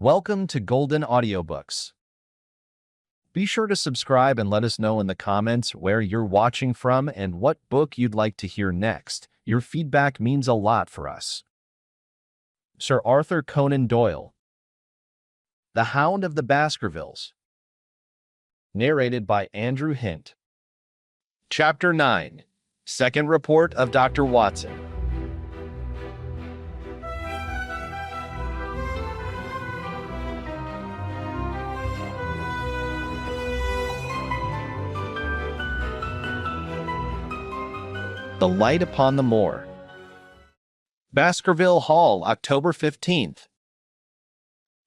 Welcome to Golden Audiobooks. Be sure to subscribe and let us know in the comments where you're watching from and what book you'd like to hear next. Your feedback means a lot for us. Sir Arthur Conan Doyle. The Hound of the Baskervilles. Narrated by Andrew Hint. Chapter 9. Second Report of Dr. Watson. The Light Upon the Moor. Baskerville Hall, October 15th.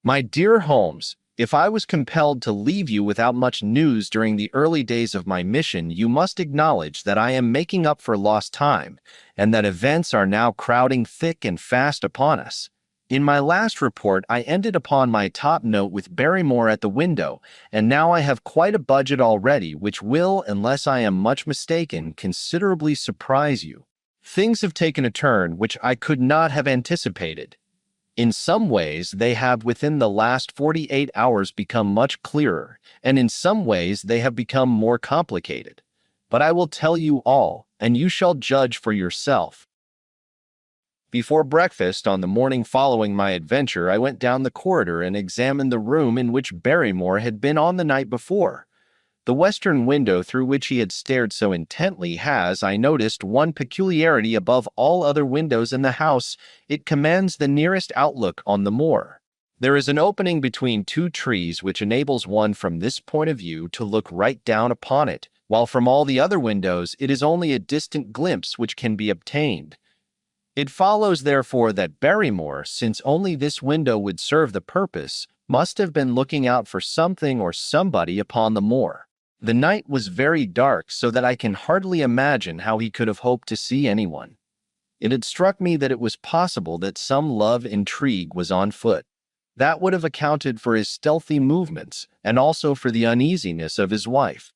My dear Holmes, if I was compelled to leave you without much news during the early days of my mission, you must acknowledge that I am making up for lost time, and that events are now crowding thick and fast upon us. In my last report, I ended upon my top note with Barrymore at the window, and now I have quite a budget already, which will, unless I am much mistaken, considerably surprise you. Things have taken a turn which I could not have anticipated. In some ways, they have within the last 48 hours become much clearer, and in some ways they have become more complicated. But I will tell you all, and you shall judge for yourself. Before breakfast on the morning following my adventure, I went down the corridor and examined the room in which Barrymore had been on the night before. The western window through which he had stared so intently has, I noticed, one peculiarity above all other windows in the house. It commands the nearest outlook on the moor. There is an opening between two trees which enables one from this point of view to look right down upon it, while from all the other windows it is only a distant glimpse which can be obtained. It follows, therefore, that Barrymore, since only this window would serve the purpose, must have been looking out for something or somebody upon the moor. The night was very dark, so that I can hardly imagine how he could have hoped to see anyone. It had struck me that it was possible that some love intrigue was on foot. That would have accounted for his stealthy movements, and also for the uneasiness of his wife.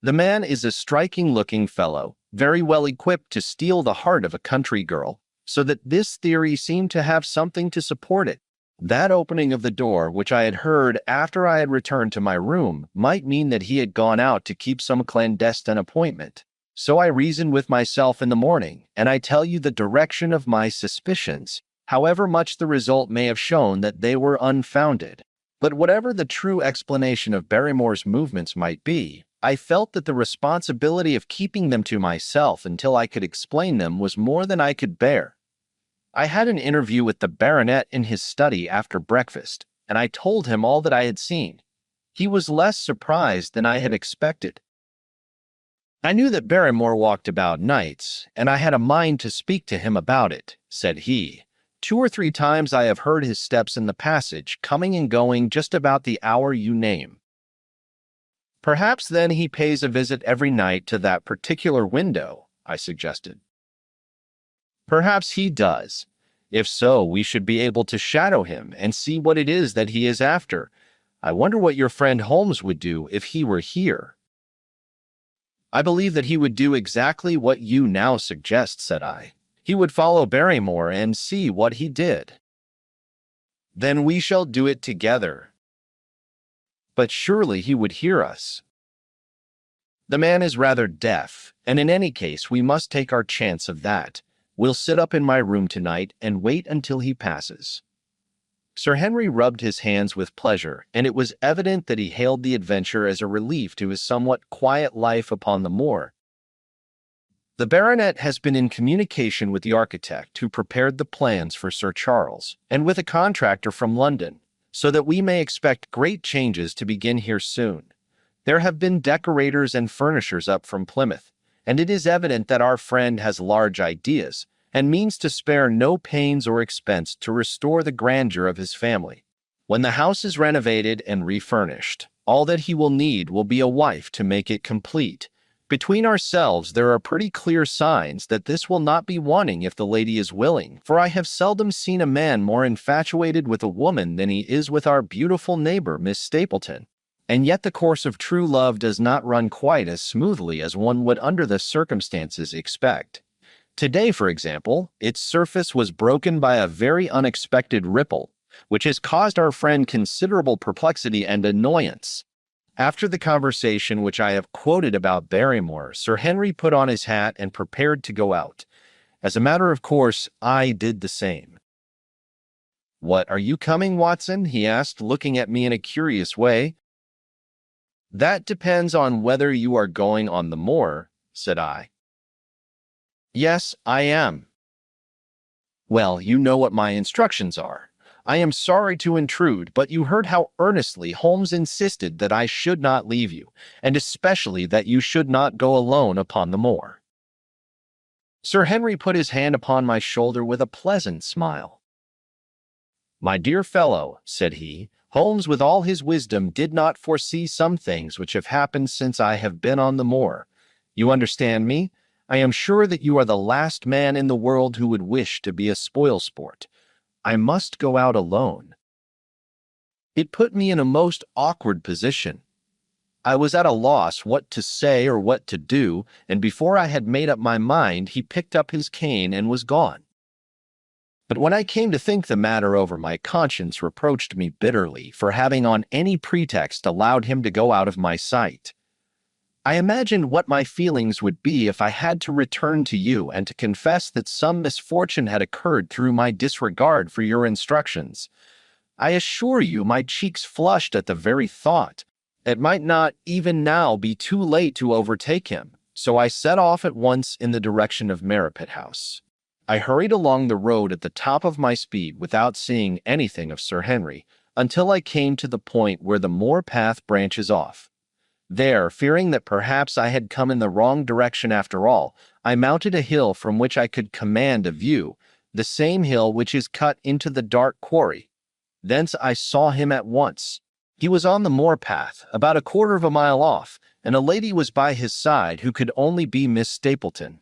The man is a striking-looking fellow, very well equipped to steal the heart of a country girl, so that this theory seemed to have something to support it. That opening of the door, which I had heard after I had returned to my room, might mean that he had gone out to keep some clandestine appointment. So I reasoned with myself in the morning, and I tell you the direction of my suspicions, however much the result may have shown that they were unfounded. But whatever the true explanation of Barrymore's movements might be, I felt that the responsibility of keeping them to myself until I could explain them was more than I could bear. I had an interview with the baronet in his study after breakfast, and I told him all that I had seen. He was less surprised than I had expected. I knew that Barrymore walked about nights, and I had a mind to speak to him about it, said he. 2 or 3 times I have heard his steps in the passage, coming and going just about the hour you name. Perhaps then he pays a visit every night to that particular window, I suggested. Perhaps he does. If so, we should be able to shadow him and see what it is that he is after. I wonder what your friend Holmes would do if he were here. I believe that he would do exactly what you now suggest, said I. He would follow Barrymore and see what he did. Then we shall do it together. But surely he would hear us. The man is rather deaf, and in any case we must take our chance of that. We'll sit up in my room tonight and wait until he passes. Sir Henry rubbed his hands with pleasure, and it was evident that he hailed the adventure as a relief to his somewhat quiet life upon the moor. The baronet has been in communication with the architect who prepared the plans for Sir Charles, and with a contractor from London, so that we may expect great changes to begin here soon. There have been decorators and furnishers up from Plymouth, and it is evident that our friend has large ideas, and means to spare no pains or expense to restore the grandeur of his family. When the house is renovated and refurnished, all that he will need will be a wife to make it complete. Between ourselves, there are pretty clear signs that this will not be wanting if the lady is willing, for I have seldom seen a man more infatuated with a woman than he is with our beautiful neighbor, Miss Stapleton. And yet the course of true love does not run quite as smoothly as one would under the circumstances expect. Today, for example, its surface was broken by a very unexpected ripple, which has caused our friend considerable perplexity and annoyance. After the conversation which I have quoted about Barrymore, Sir Henry put on his hat and prepared to go out. As a matter of course, I did the same. "What, are you coming, Watson?" he asked, looking at me in a curious way. "That depends on whether you are going on the moor," said I. "Yes, I am." "Well, you know what my instructions are. I am sorry to intrude, but you heard how earnestly Holmes insisted that I should not leave you, and especially that you should not go alone upon the moor." Sir Henry put his hand upon my shoulder with a pleasant smile. "My dear fellow," said he, "Holmes, with all his wisdom, did not foresee some things which have happened since I have been on the moor. You understand me? I am sure that you are the last man in the world who would wish to be a spoil-sport. I must go out alone." It put me in a most awkward position. I was at a loss what to say or what to do, and before I had made up my mind, he picked up his cane and was gone. But when I came to think the matter over, my conscience reproached me bitterly for having on any pretext allowed him to go out of my sight. I imagined what my feelings would be if I had to return to you and to confess that some misfortune had occurred through my disregard for your instructions. I assure you my cheeks flushed at the very thought. It might not even now be too late to overtake him, so I set off at once in the direction of Merripit House. I hurried along the road at the top of my speed without seeing anything of Sir Henry, until I came to the point where the moor path branches off. There, fearing that perhaps I had come in the wrong direction after all, I mounted a hill from which I could command a view, the same hill which is cut into the dark quarry. Thence I saw him at once. He was on the moor path, about a quarter of a mile off, and a lady was by his side who could only be Miss Stapleton.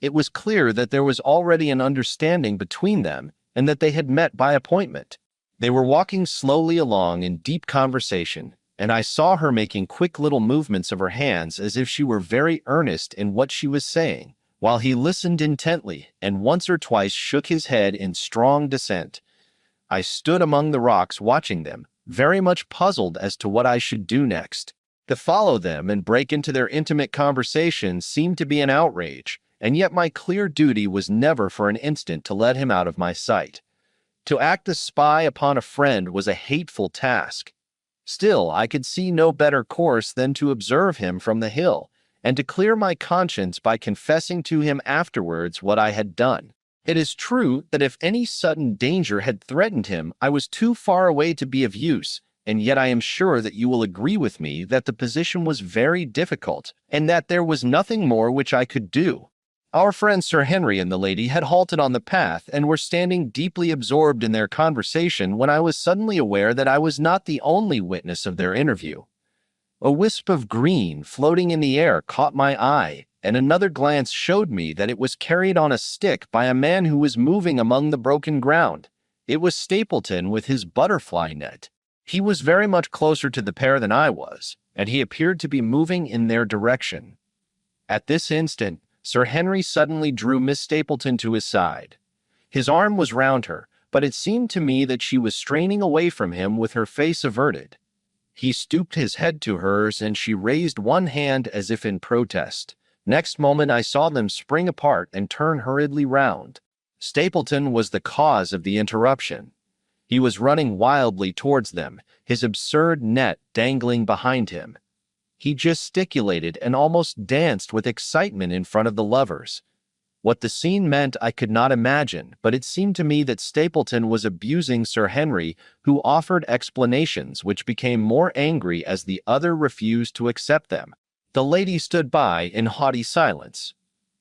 It was clear that there was already an understanding between them, and that they had met by appointment. They were walking slowly along in deep conversation, and I saw her making quick little movements of her hands as if she were very earnest in what she was saying, while he listened intently and once or twice shook his head in strong dissent. I stood among the rocks watching them, very much puzzled as to what I should do next. To follow them and break into their intimate conversation seemed to be an outrage, and yet my clear duty was never for an instant to let him out of my sight. To act as spy upon a friend was a hateful task. Still, I could see no better course than to observe him from the hill, and to clear my conscience by confessing to him afterwards what I had done. It is true that if any sudden danger had threatened him, I was too far away to be of use, and yet I am sure that you will agree with me that the position was very difficult, and that there was nothing more which I could do. Our friend Sir Henry and the lady had halted on the path and were standing deeply absorbed in their conversation when I was suddenly aware that I was not the only witness of their interview. A wisp of green floating in the air caught my eye, and another glance showed me that it was carried on a stick by a man who was moving among the broken ground. It was Stapleton with his butterfly net. He was very much closer to the pair than I was, and he appeared to be moving in their direction. At this instant, Sir Henry suddenly drew Miss Stapleton to his side. His arm was round her, but it seemed to me that she was straining away from him with her face averted. He stooped his head to hers, and she raised one hand as if in protest. Next moment I saw them spring apart and turn hurriedly round. Stapleton was the cause of the interruption. He was running wildly towards them, his absurd net dangling behind him. He gesticulated and almost danced with excitement in front of the lovers. What the scene meant I could not imagine, but it seemed to me that Stapleton was abusing Sir Henry, who offered explanations which became more angry as the other refused to accept them. The lady stood by in haughty silence.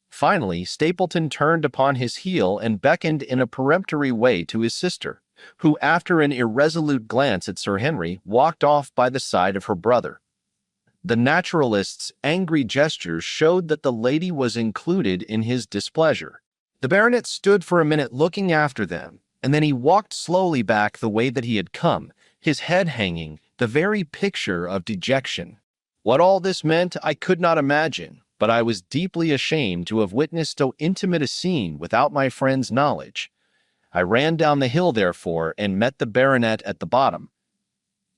Finally, Stapleton turned upon his heel and beckoned in a peremptory way to his sister, who, after an irresolute glance at Sir Henry, walked off by the side of her brother. The naturalist's angry gestures showed that the lady was included in his displeasure. The baronet stood for a minute looking after them, and then he walked slowly back the way that he had come, his head hanging, the very picture of dejection. What all this meant I could not imagine, but I was deeply ashamed to have witnessed so intimate a scene without my friend's knowledge. I ran down the hill, therefore, and met the baronet at the bottom.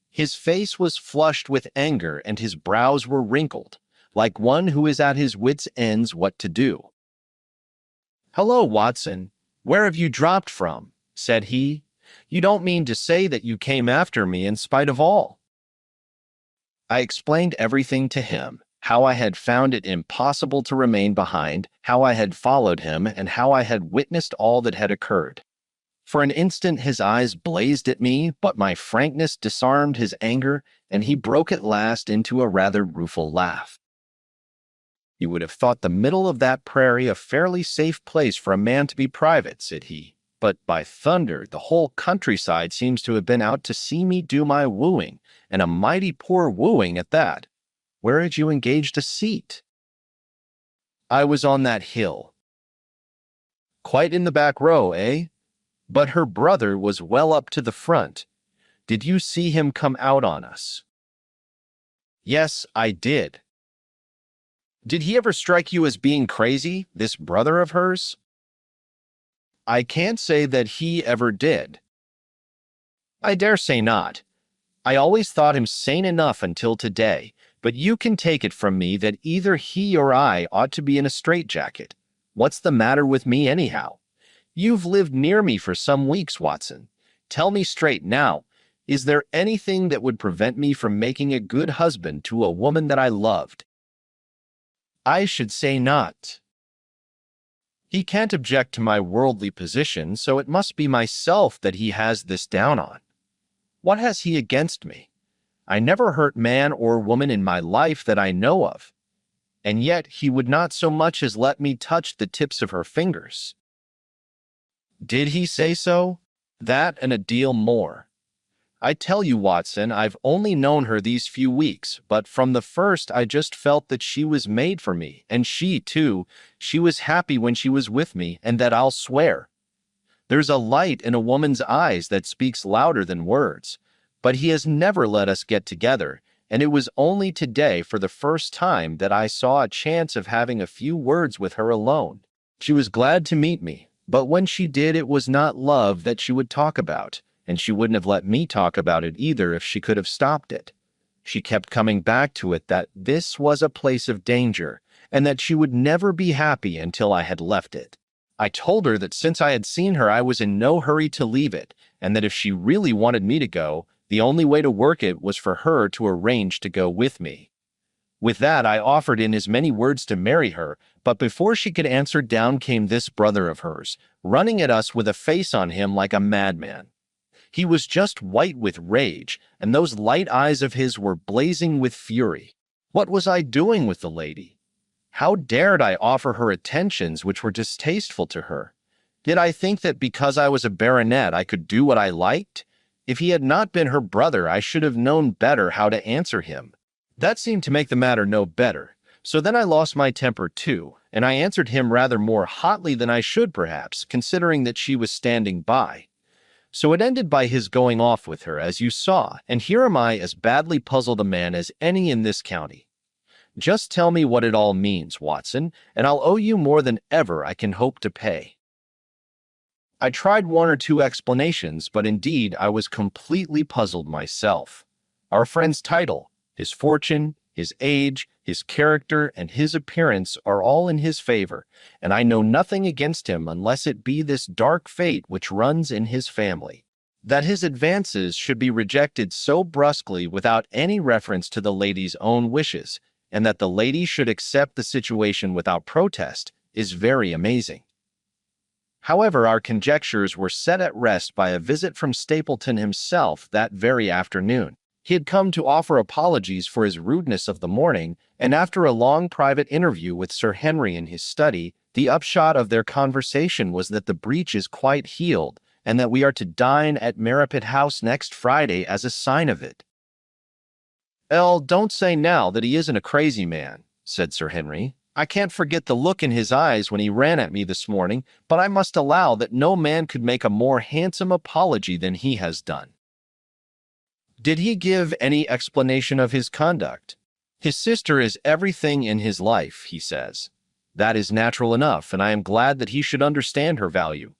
His face was flushed with anger, and his brows were wrinkled, like one who is at his wits' ends what to do. "Hello, Watson. Where have you dropped from?" said he. "You don't mean to say that you came after me in spite of all?" I explained everything to him, how I had found it impossible to remain behind, how I had followed him, and how I had witnessed all that had occurred. For an instant his eyes blazed at me, but my frankness disarmed his anger, and he broke at last into a rather rueful laugh. "You would have thought the middle of that prairie a fairly safe place for a man to be private," said he. "But by thunder, the whole countryside seems to have been out to see me do my wooing, and a mighty poor wooing at that. Where had you engaged a seat?" "I was on that hill." "Quite in the back row, eh? But her brother was well up to the front. Did you see him come out on us?" "Yes, I did." "Did he ever strike you as being crazy, this brother of hers?" "I can't say that he ever did." "I dare say not. I always thought him sane enough until today, but you can take it from me that either he or I ought to be in a straitjacket. What's the matter with me, anyhow? You've lived near me for some weeks, Watson. Tell me straight now, is there anything that would prevent me from making a good husband to a woman that I loved?" "I should say not." "He can't object to my worldly position, so it must be myself that he has this down on. What has he against me? I never hurt man or woman in my life that I know of, and yet he would not so much as let me touch the tips of her fingers." "Did he say so?" "That and a deal more. I tell you, Watson, I've only known her these few weeks, but from the first I just felt that she was made for me, and she, too, she was happy when she was with me, and that I'll swear. There's a light in a woman's eyes that speaks louder than words, but he has never let us get together, and it was only today for the first time that I saw a chance of having a few words with her alone. She was glad to meet me, but when she did it was not love that she would talk about, and she wouldn't have let me talk about it either if she could have stopped it. She kept coming back to it that this was a place of danger, and that she would never be happy until I had left it. I told her that since I had seen her I was in no hurry to leave it, and that if she really wanted me to go, the only way to work it was for her to arrange to go with me. With that I offered in as many words to marry her, but before she could answer down came this brother of hers, running at us with a face on him like a madman. He was just white with rage, and those light eyes of his were blazing with fury. What was I doing with the lady? How dared I offer her attentions which were distasteful to her? Did I think that because I was a baronet I could do what I liked? If he had not been her brother, I should have known better how to answer him. That seemed to make the matter no better. So then I lost my temper too, and I answered him rather more hotly than I should perhaps, considering that she was standing by. So it ended by his going off with her, as you saw, and here am I as badly puzzled a man as any in this county. Just tell me what it all means, Watson, and I'll owe you more than ever I can hope to pay." I tried one or two explanations, but indeed I was completely puzzled myself. Our friend's title, his fortune, his age, his character, and his appearance are all in his favor, and I know nothing against him unless it be this dark fate which runs in his family. That his advances should be rejected so brusquely without any reference to the lady's own wishes, and that the lady should accept the situation without protest, is very amazing. However, our conjectures were set at rest by a visit from Stapleton himself that very afternoon. He had come to offer apologies for his rudeness of the morning, and after a long private interview with Sir Henry in his study, the upshot of their conversation was that the breach is quite healed, and that we are to dine at Merripit House next Friday as a sign of it. Don't say now that he isn't a crazy man," said Sir Henry. "I can't forget the look in his eyes when he ran at me this morning, but I must allow that no man could make a more handsome apology than he has done." "Did he give any explanation of his conduct?" "His sister is everything in his life, he says. That is natural enough, and I am glad that he should understand her value.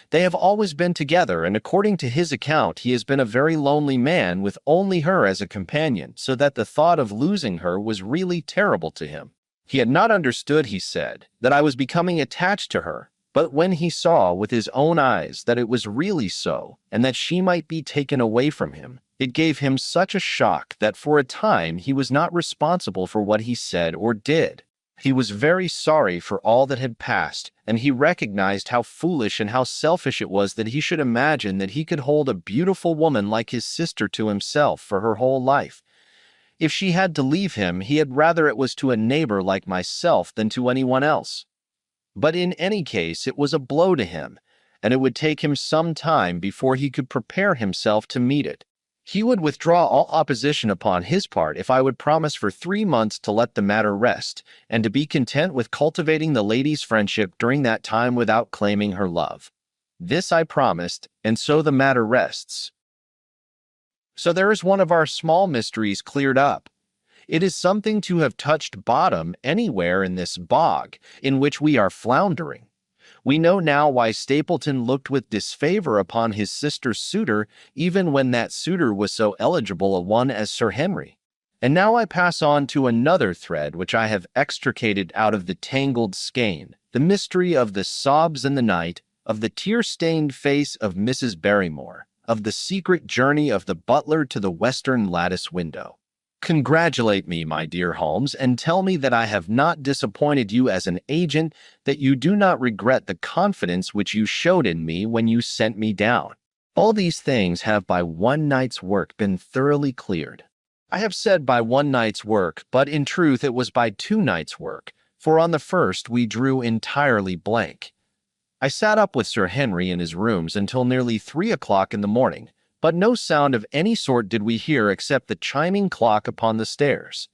They have always been together, and according to his account, he has been a very lonely man with only her as a companion, so that the thought of losing her was really terrible to him. He had not understood, he said, that I was becoming attached to her, but when he saw with his own eyes that it was really so, and that she might be taken away from him, it gave him such a shock that for a time he was not responsible for what he said or did. He was very sorry for all that had passed, and he recognized how foolish and how selfish it was that he should imagine that he could hold a beautiful woman like his sister to himself for her whole life. If she had to leave him, he had rather it was to a neighbor like myself than to anyone else. But in any case, it was a blow to him, and it would take him some time before he could prepare himself to meet it. He would withdraw all opposition upon his part if I would promise for 3 months to let the matter rest, and to be content with cultivating the lady's friendship during that time without claiming her love. This I promised, and so the matter rests. So there is one of our small mysteries cleared up. It is something to have touched bottom anywhere in this bog in which we are floundering. We know now why Stapleton looked with disfavor upon his sister's suitor, even when that suitor was so eligible a one as Sir Henry. And now I pass on to another thread which I have extricated out of the tangled skein, the mystery of the sobs in the night, of the tear-stained face of Mrs. Barrymore, of the secret journey of the butler to the western lattice window. Congratulate me, my dear Holmes, and tell me that I have not disappointed you as an agent, that you do not regret the confidence which you showed in me when you sent me down. All these things have by one night's work been thoroughly cleared. I have said by one night's work, but in truth it was by 2 nights' work, for on the first we drew entirely blank. I sat up with Sir Henry in his rooms until nearly 3 o'clock in the morning, but no sound of any sort did we hear except the chiming clock upon the stairs.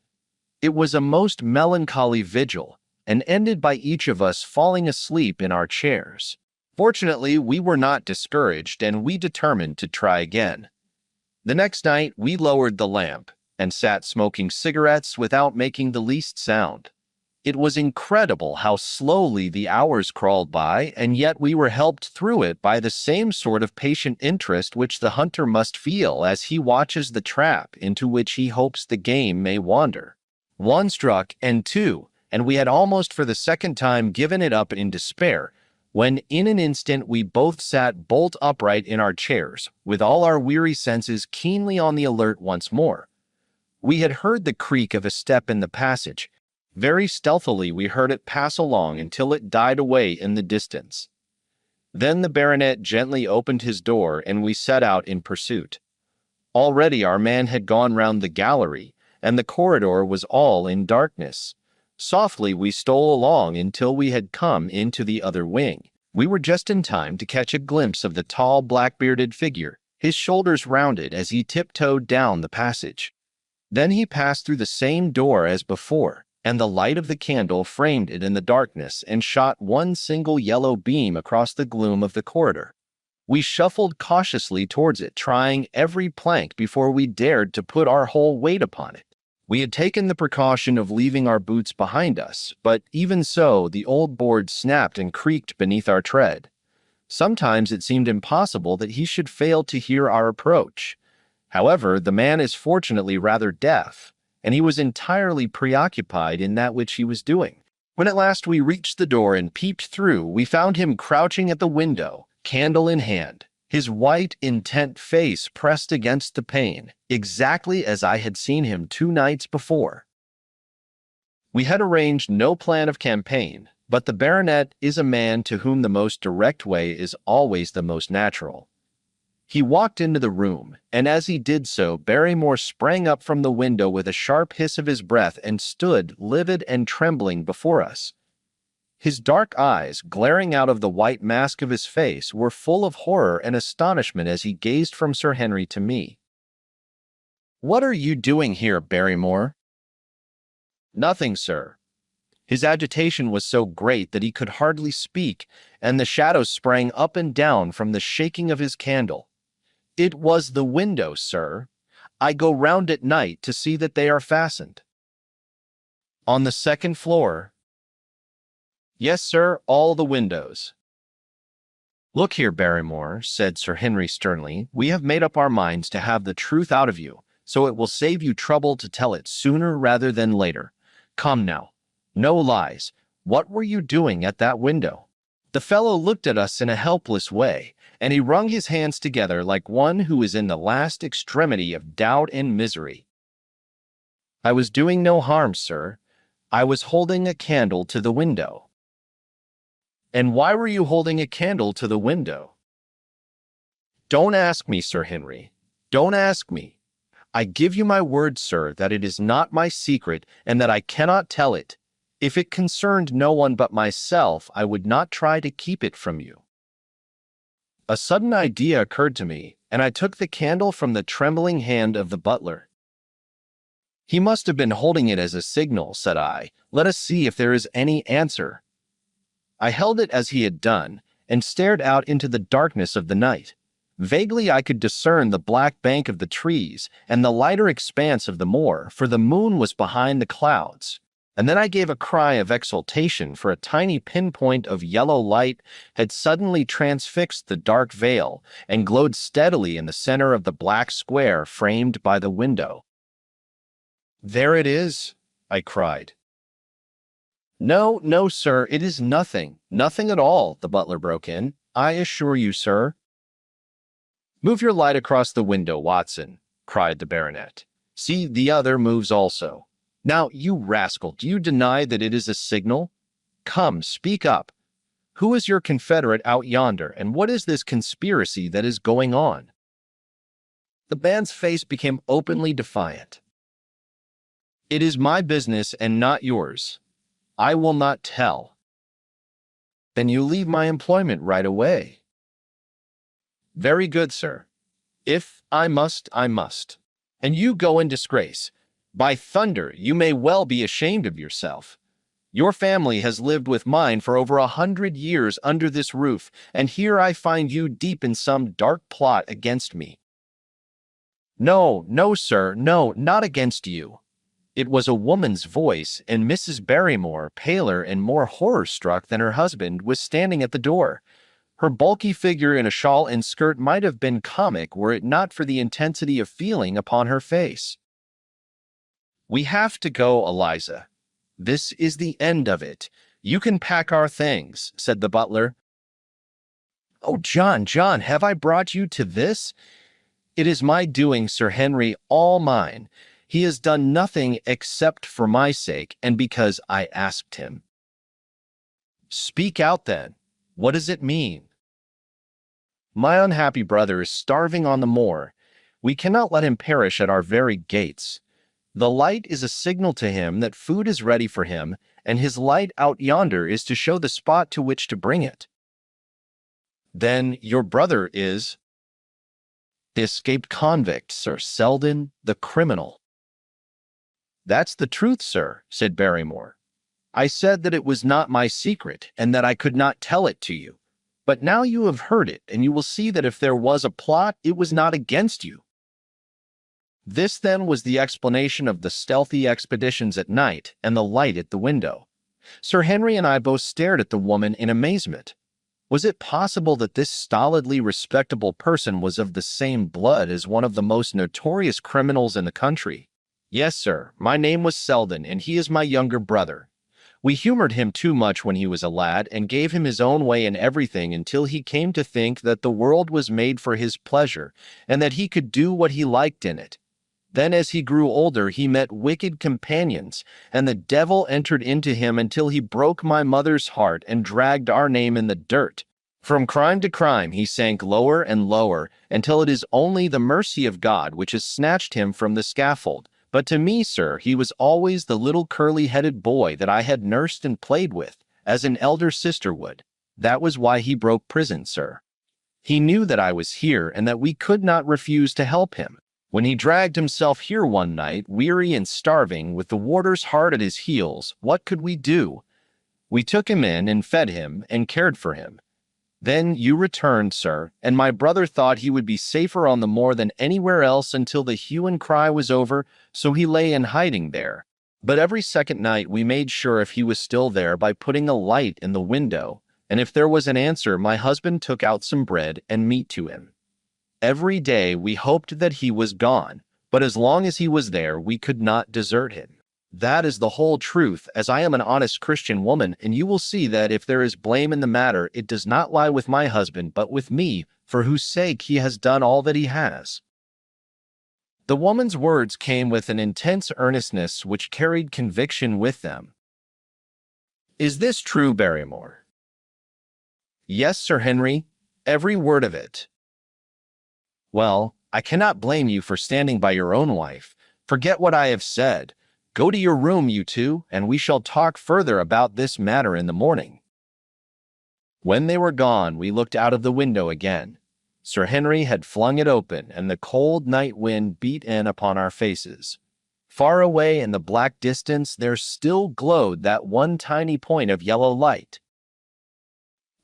It was a most melancholy vigil, and ended by each of us falling asleep in our chairs. Fortunately, we were not discouraged, and we determined to try again. The next night we lowered the lamp, and sat smoking cigarettes without making the least sound. It was incredible how slowly the hours crawled by, and yet we were helped through it by the same sort of patient interest which the hunter must feel as he watches the trap into which he hopes the game may wander. 1 struck, and 2, and we had almost for the second time given it up in despair, when in an instant we both sat bolt upright in our chairs, with all our weary senses keenly on the alert once more. We had heard the creak of a step in the passage. Very stealthily we heard it pass along until it died away in the distance. Then the baronet gently opened his door, and we set out in pursuit. Already our man had gone round the gallery, and the corridor was all in darkness. Softly we stole along until we had come into the other wing. We were just in time to catch a glimpse of the tall black-bearded figure, his shoulders rounded as he tiptoed down the passage. Then he passed through the same door as before, and the light of the candle framed it in the darkness and shot one single yellow beam across the gloom of the corridor. We shuffled cautiously towards it, trying every plank before we dared to put our whole weight upon it. We had taken the precaution of leaving our boots behind us, but even so the old board snapped and creaked beneath our tread. Sometimes it seemed impossible that he should fail to hear our approach. However, the man is fortunately rather deaf, and he was entirely preoccupied in that which he was doing. When at last we reached the door and peeped through, we found him crouching at the window, candle in hand, his white, intent face pressed against the pane, exactly as I had seen him 2 nights before. We had arranged no plan of campaign, but the baronet is a man to whom the most direct way is always the most natural. He walked into the room, and as he did so, Barrymore sprang up from the window with a sharp hiss of his breath and stood, livid and trembling, before us. His dark eyes, glaring out of the white mask of his face, were full of horror and astonishment as he gazed from Sir Henry to me. "What are you doing here, Barrymore?" "Nothing, sir." His agitation was so great that he could hardly speak, and the shadows sprang up and down from the shaking of his candle. "It was the window, sir. I go round at night to see that they are fastened." "On the 2nd floor?" "Yes, sir, all the windows." "Look here, Barrymore," said Sir Henry sternly, "we have made up our minds to have the truth out of you, so it will save you trouble to tell it sooner rather than later. Come now. No lies. What were you doing at that window?" The fellow looked at us in a helpless way, and he wrung his hands together like one who is in the last extremity of doubt and misery. "I was doing no harm, sir. I was holding a candle to the window." "And why were you holding a candle to the window?" "Don't ask me, Sir Henry. Don't ask me. I give you my word, sir, that it is not my secret and that I cannot tell it. If it concerned no one but myself, I would not try to keep it from you." A sudden idea occurred to me, and I took the candle from the trembling hand of the butler. "He must have been holding it as a signal," said I. "Let us see if there is any answer." I held it as he had done, and stared out into the darkness of the night. Vaguely I could discern the black bank of the trees and the lighter expanse of the moor, for the moon was behind the clouds. And then I gave a cry of exultation, for a tiny pinpoint of yellow light had suddenly transfixed the dark veil and glowed steadily in the center of the black square framed by the window. "There it is," I cried. "No, no, sir, it is nothing, nothing at all," the butler broke in. "I assure you, sir." "Move your light across the window, Watson," cried the baronet. "See, the other moves also. Now, you rascal, do you deny that it is a signal? Come, speak up. Who is your confederate out yonder, and what is this conspiracy that is going on?" The man's face became openly defiant. "It is my business and not yours. I will not tell." "Then you leave my employment right away." "Very good, sir. If I must, I must. And you go in disgrace. By thunder, you may well be ashamed of yourself. Your family has lived with mine for over 100 years under this roof, and here I find you deep in some dark plot against me." "No, no, sir, no, not against you." It was a woman's voice, and Mrs. Barrymore, paler and more horror-struck than her husband, was standing at the door. Her bulky figure in a shawl and skirt might have been comic were it not for the intensity of feeling upon her face. "We have to go, Eliza. This is the end of it. You can pack our things," said the butler. "Oh, John, John, have I brought you to this?" "It is my doing, Sir Henry, all mine. He has done nothing except for my sake and because I asked him." "Speak out, then. What does it mean?" "My unhappy brother is starving on the moor. We cannot let him perish at our very gates. The light is a signal to him that food is ready for him, and his light out yonder is to show the spot to which to bring it." "Then your brother is—" "The escaped convict, Sir Selden, the criminal." "That's the truth, sir," said Barrymore. "I said that it was not my secret, and that I could not tell it to you. But now you have heard it, and you will see that if there was a plot, it was not against you." This, then, was the explanation of the stealthy expeditions at night and the light at the window. Sir Henry and I both stared at the woman in amazement. Was it possible that this stolidly respectable person was of the same blood as one of the most notorious criminals in the country? "Yes, sir. My name was Selden, and he is my younger brother. We humored him too much when he was a lad, and gave him his own way in everything until he came to think that the world was made for his pleasure, and that he could do what he liked in it. Then as he grew older, he met wicked companions, and the devil entered into him until he broke my mother's heart and dragged our name in the dirt. From crime to crime he sank lower and lower, until it is only the mercy of God which has snatched him from the scaffold. But to me, sir, he was always the little curly-headed boy that I had nursed and played with, as an elder sister would. That was why he broke prison, sir. He knew that I was here, and that we could not refuse to help him. When he dragged himself here one night, weary and starving, with the warders hard at his heels, what could we do? We took him in and fed him and cared for him. Then you returned, sir, and my brother thought he would be safer on the moor than anywhere else until the hue and cry was over, so he lay in hiding there. But every second night we made sure if he was still there by putting a light in the window. And if there was an answer, my husband took out some bread and meat to him. Every day we hoped that he was gone, but as long as he was there, we could not desert him. That is the whole truth, as I am an honest Christian woman, and you will see that if there is blame in the matter, it does not lie with my husband, but with me, for whose sake he has done all that he has." The woman's words came with an intense earnestness which carried conviction with them. "Is this true, Barrymore?" "Yes, Sir Henry, every word of it." "Well, I cannot blame you for standing by your own wife. Forget what I have said. Go to your room, you two, and we shall talk further about this matter in the morning." When they were gone, we looked out of the window again. Sir Henry had flung it open, and the cold night wind beat in upon our faces. Far away in the black distance, there still glowed that one tiny point of yellow light.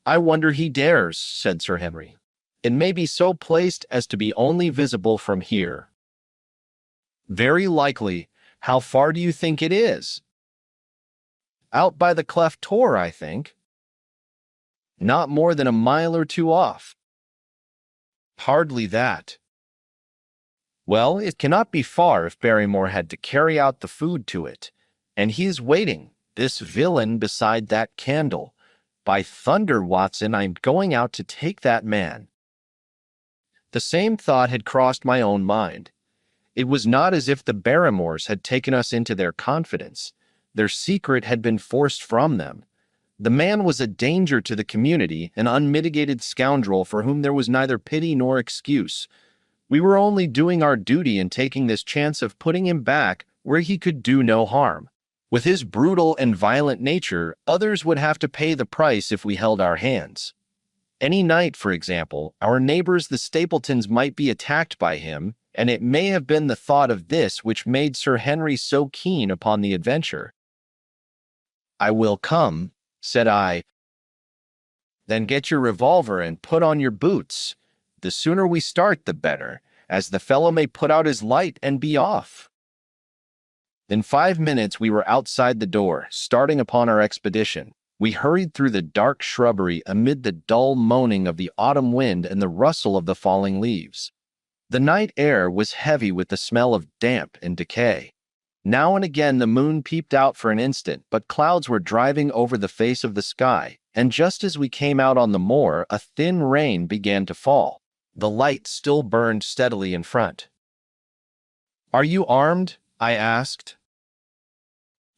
"I wonder he dares," said Sir Henry. "It may be so placed as to be only visible from here." "Very likely. How far do you think it is?" "Out by the cleft tor, I think." "Not more than a mile or two off." "Hardly that." "Well, it cannot be far if Barrymore had to carry out the food to it. And he is waiting, this villain, beside that candle. By thunder, Watson, I'm going out to take that man." The same thought had crossed my own mind. It was not as if the Barrymores had taken us into their confidence. Their secret had been forced from them. The man was a danger to the community, an unmitigated scoundrel for whom there was neither pity nor excuse. We were only doing our duty in taking this chance of putting him back where he could do no harm. With his brutal and violent nature, others would have to pay the price if we held our hands. Any night, for example, our neighbors the Stapletons might be attacked by him, and it may have been the thought of this which made Sir Henry so keen upon the adventure. "I will come," said I. "Then get your revolver and put on your boots. The sooner we start, the better, as the fellow may put out his light and be off." In 5 minutes we were outside the door, starting upon our expedition. We hurried through the dark shrubbery amid the dull moaning of the autumn wind and the rustle of the falling leaves. The night air was heavy with the smell of damp and decay. Now and again the moon peeped out for an instant, but clouds were driving over the face of the sky, and just as we came out on the moor, a thin rain began to fall. The light still burned steadily in front. "Are you armed?" I asked.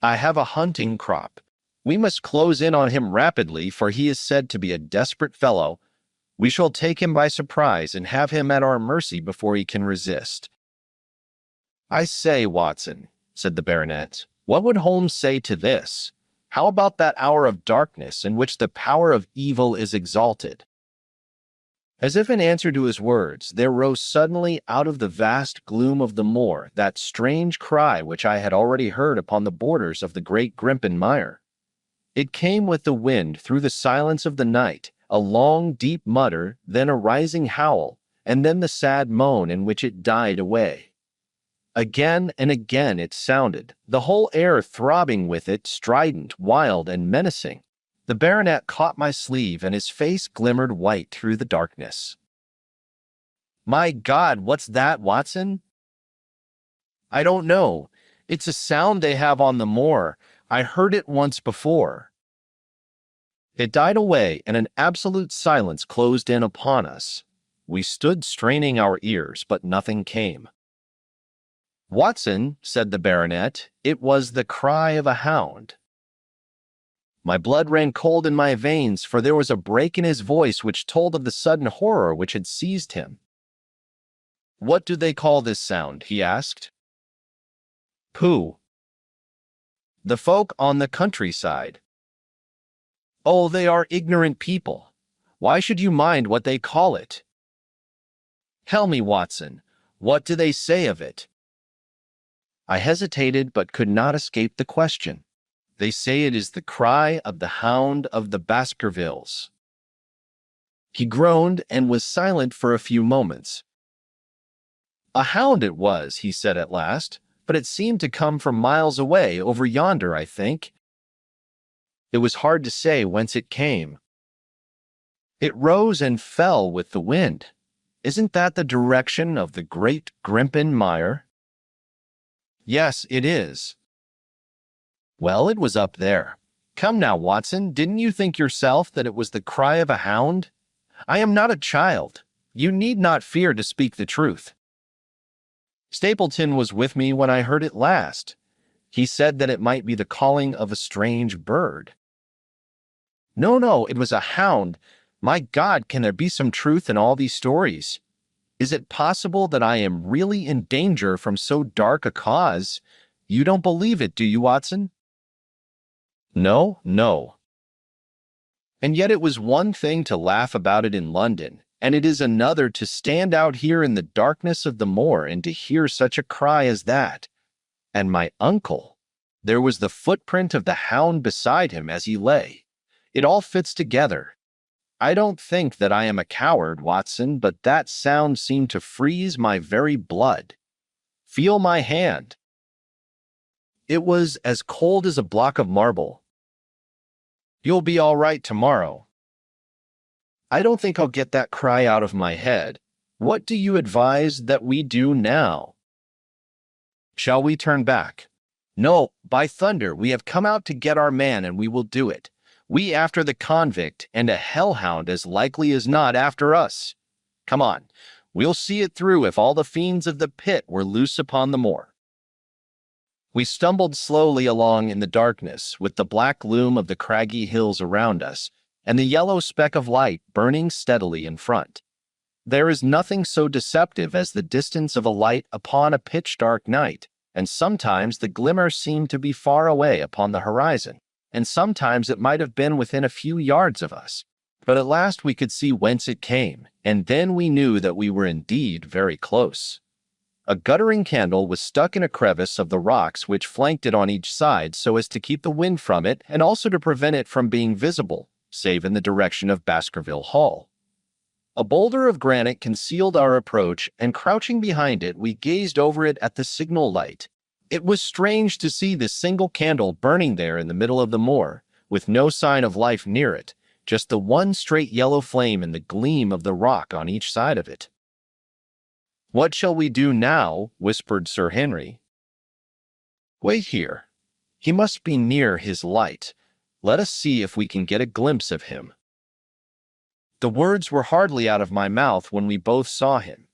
"I have a hunting crop. We must close in on him rapidly, for he is said to be a desperate fellow. We shall take him by surprise and have him at our mercy before he can resist." "I say, Watson," said the baronet, "what would Holmes say to this? How about that hour of darkness in which the power of evil is exalted?" As if in answer to his words, there rose suddenly out of the vast gloom of the moor that strange cry which I had already heard upon the borders of the great Grimpen mire. It came with the wind through the silence of the night, a long, deep mutter, then a rising howl, and then the sad moan in which it died away. Again and again it sounded, the whole air throbbing with it, strident, wild, and menacing. The baronet caught my sleeve, and his face glimmered white through the darkness. "My God, what's that, Watson?" "I don't know. It's a sound they have on the moor. I heard it once before." It died away, and an absolute silence closed in upon us. We stood straining our ears, but nothing came. "Watson," said the baronet, "it was the cry of a hound." My blood ran cold in my veins, for there was a break in his voice which told of the sudden horror which had seized him. "What do they call this sound?" he asked. "Who?" "The folk on the countryside." "Oh, they are ignorant people. Why should you mind what they call it?" "Tell me, Watson, what do they say of it?" I hesitated, but could not escape the question. "They say it is the cry of the Hound of the Baskervilles." He groaned and was silent for a few moments. "A hound it was," he said at last, "but it seemed to come from miles away, over yonder, I think. It was hard to say whence it came." It rose and fell with the wind. Isn't that the direction of the great Grimpen Mire? Yes, it is. Well, it was up there. Come now, Watson, didn't you think yourself that it was the cry of a hound? I am not a child. You need not fear to speak the truth. Stapleton was with me when I heard it last. He said that it might be the calling of a strange bird. No, no, it was a hound. My God, can there be some truth in all these stories? Is it possible that I am really in danger from so dark a cause? You don't believe it, do you, Watson? No, no. And yet it was one thing to laugh about it in London, and it is another to stand out here in the darkness of the moor and to hear such a cry as that. And my uncle, there was the footprint of the hound beside him as he lay. It all fits together. I don't think that I am a coward, Watson, but that sound seemed to freeze my very blood. Feel my hand. It was as cold as a block of marble. You'll be all right tomorrow. I don't think I'll get that cry out of my head. What do you advise that we do now? Shall we turn back? No, by thunder, we have come out to get our man, and we will do it. We after the convict, and a hellhound as likely as not after us. Come on, we'll see it through if all the fiends of the pit were loose upon the moor. We stumbled slowly along in the darkness, with the black loom of the craggy hills around us, and the yellow speck of light burning steadily in front. There is nothing so deceptive as the distance of a light upon a pitch-dark night, and sometimes the glimmer seemed to be far away upon the horizon, and sometimes it might have been within a few yards of us. But at last we could see whence it came, and then we knew that we were indeed very close. A guttering candle was stuck in a crevice of the rocks which flanked it on each side so as to keep the wind from it and also to prevent it from being visible, save in the direction of Baskerville Hall. A boulder of granite concealed our approach, and crouching behind it, we gazed over it at the signal light. It was strange to see this single candle burning there in the middle of the moor, with no sign of life near it, just the one straight yellow flame and the gleam of the rock on each side of it. "What shall we do now?" whispered Sir Henry. "Wait here. He must be near his light. Let us see if we can get a glimpse of him." The words were hardly out of my mouth when we both saw him.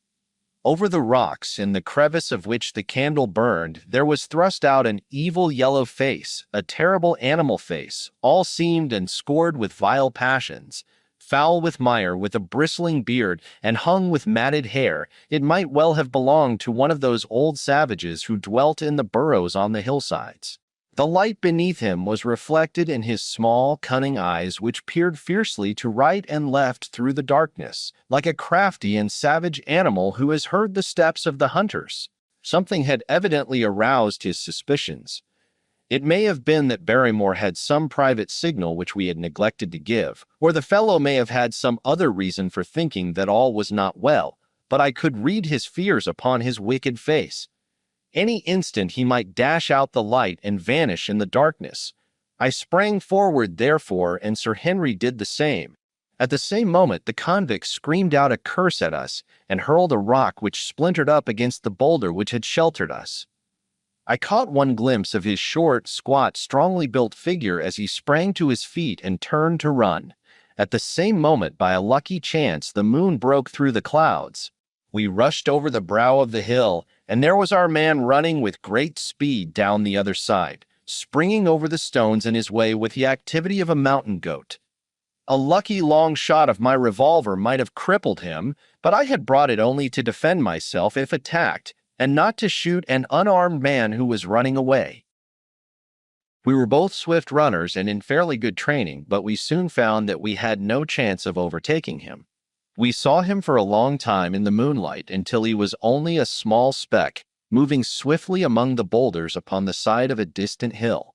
Over the rocks, in the crevice of which the candle burned, there was thrust out an evil yellow face, a terrible animal face, all seamed and scored with vile passions. Foul with mire, with a bristling beard, and hung with matted hair, it might well have belonged to one of those old savages who dwelt in the burrows on the hillsides. The light beneath him was reflected in his small, cunning eyes, which peered fiercely to right and left through the darkness, like a crafty and savage animal who has heard the steps of the hunters. Something had evidently aroused his suspicions. It may have been that Barrymore had some private signal which we had neglected to give, or the fellow may have had some other reason for thinking that all was not well, but I could read his fears upon his wicked face. Any instant he might dash out the light and vanish in the darkness. I sprang forward, therefore, and Sir Henry did the same. At the same moment the convict screamed out a curse at us and hurled a rock which splintered up against the boulder which had sheltered us. I caught one glimpse of his short, squat, strongly built figure as he sprang to his feet and turned to run. At the same moment, by a lucky chance, the moon broke through the clouds. We rushed over the brow of the hill, and there was our man running with great speed down the other side, springing over the stones in his way with the activity of a mountain goat. A lucky long shot of my revolver might have crippled him, but I had brought it only to defend myself if attacked, and not to shoot an unarmed man who was running away. We were both swift runners and in fairly good training, but we soon found that we had no chance of overtaking him. We saw him for a long time in the moonlight until he was only a small speck, moving swiftly among the boulders upon the side of a distant hill.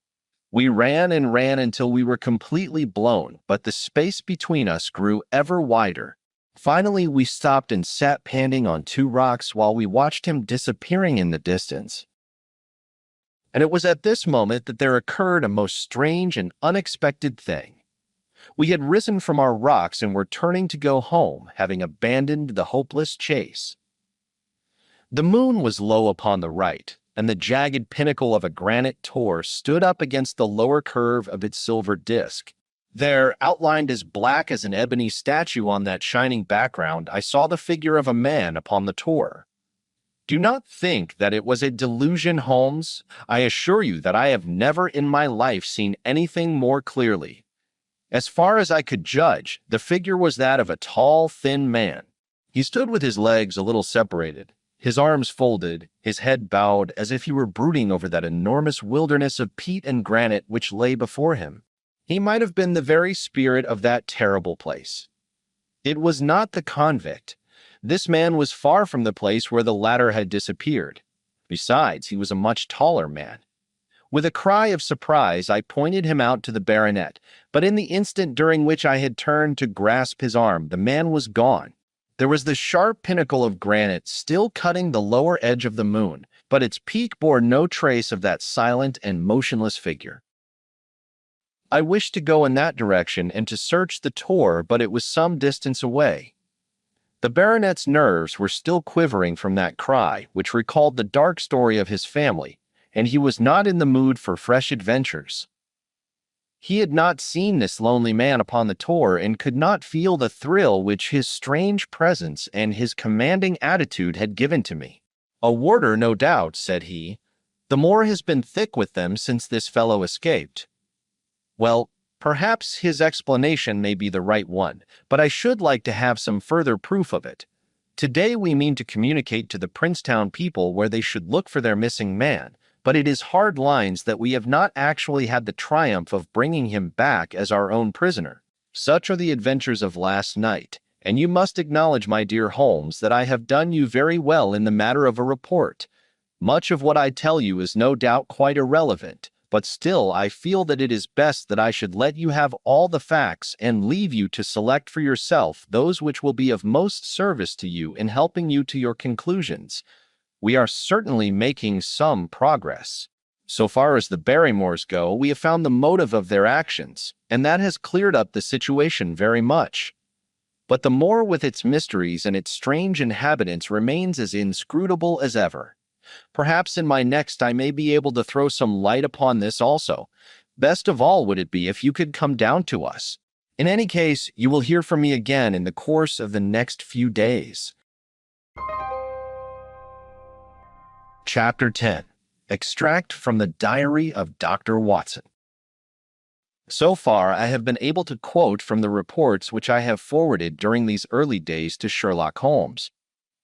We ran and ran until we were completely blown, but the space between us grew ever wider. Finally, we stopped and sat panting on two rocks while we watched him disappearing in the distance. And it was at this moment that there occurred a most strange and unexpected thing. We had risen from our rocks and were turning to go home, having abandoned the hopeless chase. The moon was low upon the right, and the jagged pinnacle of a granite tor stood up against the lower curve of its silver disk. There, outlined as black as an ebony statue on that shining background, I saw the figure of a man upon the tor. Do not think that it was a delusion, Holmes. I assure you that I have never in my life seen anything more clearly. As far as I could judge, the figure was that of a tall, thin man. He stood with his legs a little separated, his arms folded, his head bowed, as if he were brooding over that enormous wilderness of peat and granite which lay before him. He might have been the very spirit of that terrible place. It was not the convict. This man was far from the place where the latter had disappeared. Besides, he was a much taller man. With a cry of surprise, I pointed him out to the baronet, but in the instant during which I had turned to grasp his arm, the man was gone. There was the sharp pinnacle of granite still cutting the lower edge of the moon, but its peak bore no trace of that silent and motionless figure. I wished to go in that direction and to search the tor, but it was some distance away. The baronet's nerves were still quivering from that cry, which recalled the dark story of his family, and he was not in the mood for fresh adventures. He had not seen this lonely man upon the tor and could not feel the thrill which his strange presence and his commanding attitude had given to me. "A warder, no doubt," said he. "The moor has been thick with them since this fellow escaped." Well, perhaps his explanation may be the right one, but I should like to have some further proof of it. Today we mean to communicate to the Princetown people where they should look for their missing man, but it is hard lines that we have not actually had the triumph of bringing him back as our own prisoner. Such are the adventures of last night, and you must acknowledge, my dear Holmes, that I have done you very well in the matter of a report. Much of what I tell you is no doubt quite irrelevant, but still I feel that it is best that I should let you have all the facts and leave you to select for yourself those which will be of most service to you in helping you to your conclusions. We are certainly making some progress. So far as the Barrymores go, we have found the motive of their actions, and that has cleared up the situation very much. But the moor with its mysteries and its strange inhabitants remains as inscrutable as ever. Perhaps in my next I may be able to throw some light upon this also. Best of all would it be if you could come down to us. In any case, you will hear from me again in the course of the next few days. Chapter 10. Extract from the Diary of Dr. Watson. So far, I have been able to quote from the reports which I have forwarded during these early days to Sherlock Holmes.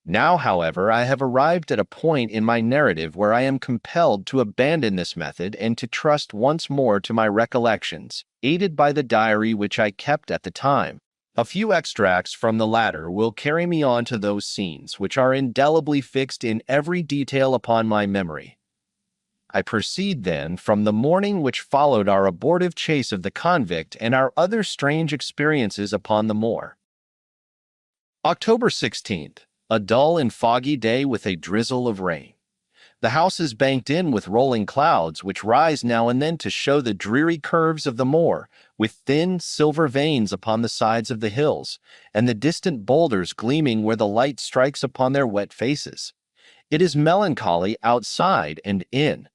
Now, however, I have arrived at a point in my narrative where I am compelled to abandon this method and to trust once more to my recollections, aided by the diary which I kept at the time. A few extracts from the latter will carry me on to those scenes which are indelibly fixed in every detail upon my memory. I proceed, then, from the morning which followed our abortive chase of the convict and our other strange experiences upon the moor. October 16th. A dull and foggy day with a drizzle of rain. The house is banked in with rolling clouds which rise now and then to show the dreary curves of the moor, with thin silver veins upon the sides of the hills, and the distant boulders gleaming where the light strikes upon their wet faces. It is melancholy outside and in.